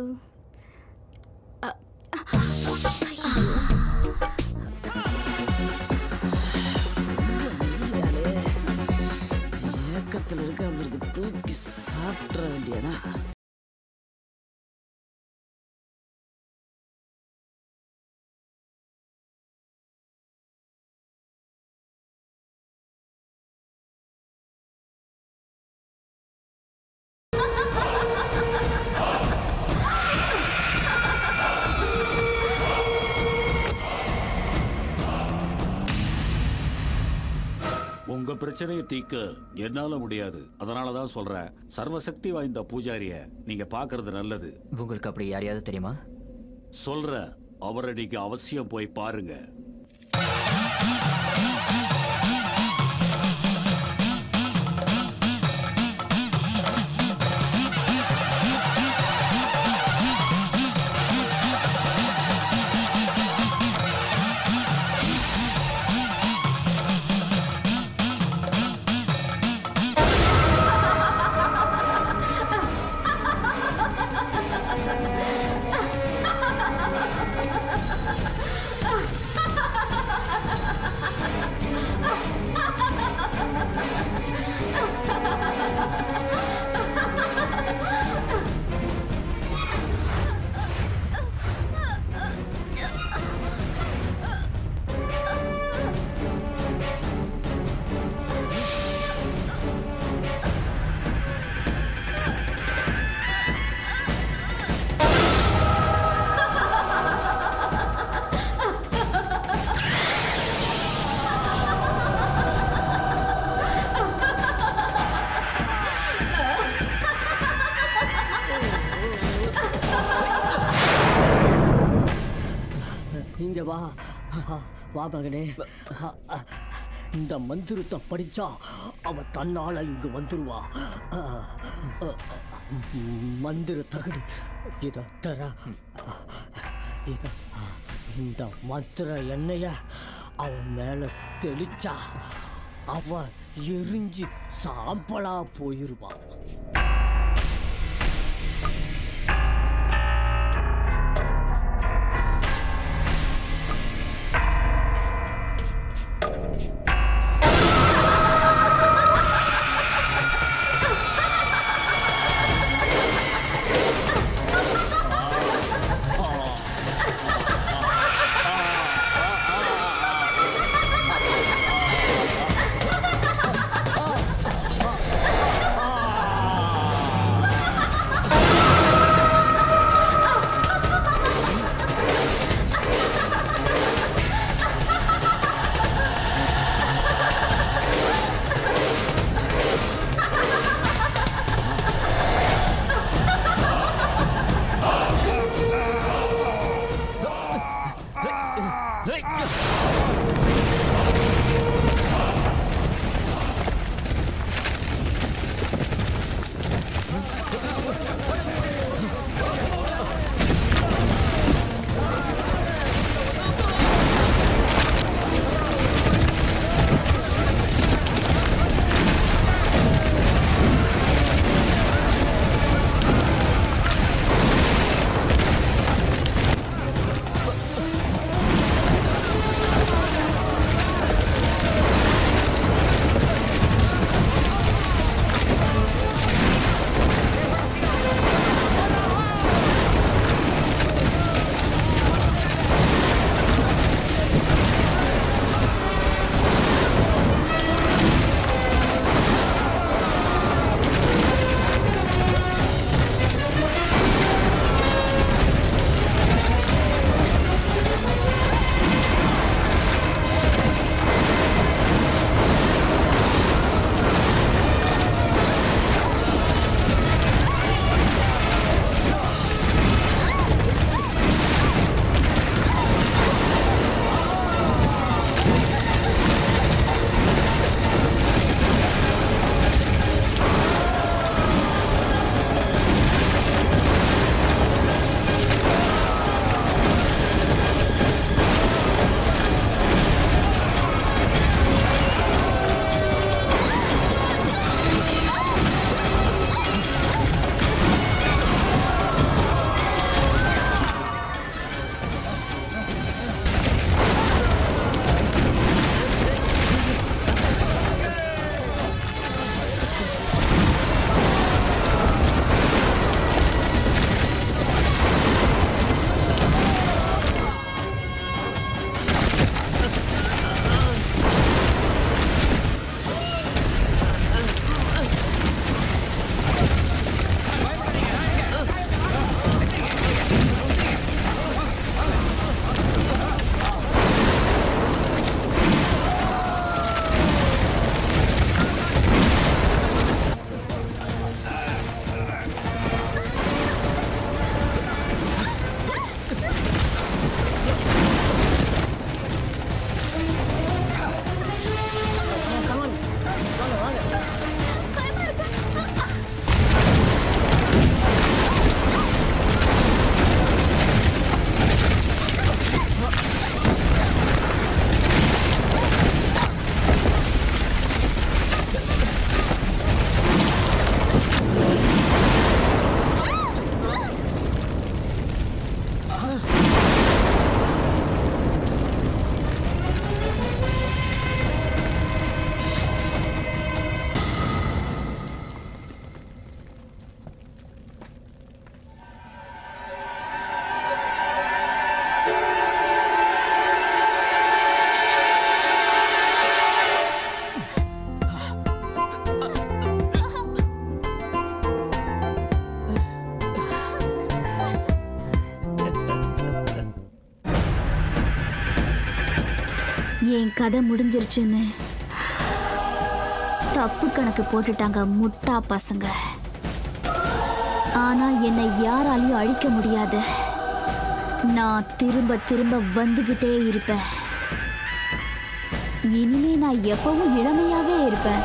ஏக்கத்தில் இருக்க அவங்களுக்கு தூக்கி சாப்பிட வேண்டியதான்.
உங்க பிரச்சனையை தீர்க்க என்னால முடியாது. அதனாலதான் சொல்றேன், சர்வசக்தி வாய்ந்த பூஜாரிய நீங்க பாக்குறது நல்லது.
உங்களுக்கு அப்படி யாரையாவது தெரியுமா?
சொல்ற, அவரை நீங்க அவசியம் போய் பாருங்க.
இங்க வா வா மகனே. இந்த மந்திரத்தை படிச்சா அவ தன்னால இங்க வந்துருவா. மந்திர தகடு இத தர. இந்த மந்திர எண்ணெய அவன் மேல தெளிச்சா அவ எரிஞ்சு சாம்பலா போயிருவான்.
என் கதை முடிஞ்சிருச்சுன்னு தப்பு கணக்கு போட்டுட்டாங்க முட்டா பசங்க. ஆனா என்னை யாராலையும் அழிக்க முடியாது. நான் திரும்ப திரும்ப வந்துகிட்டே இருப்பேன். இனிமே நான் எப்பவும் இளமையாவே இருப்பேன்.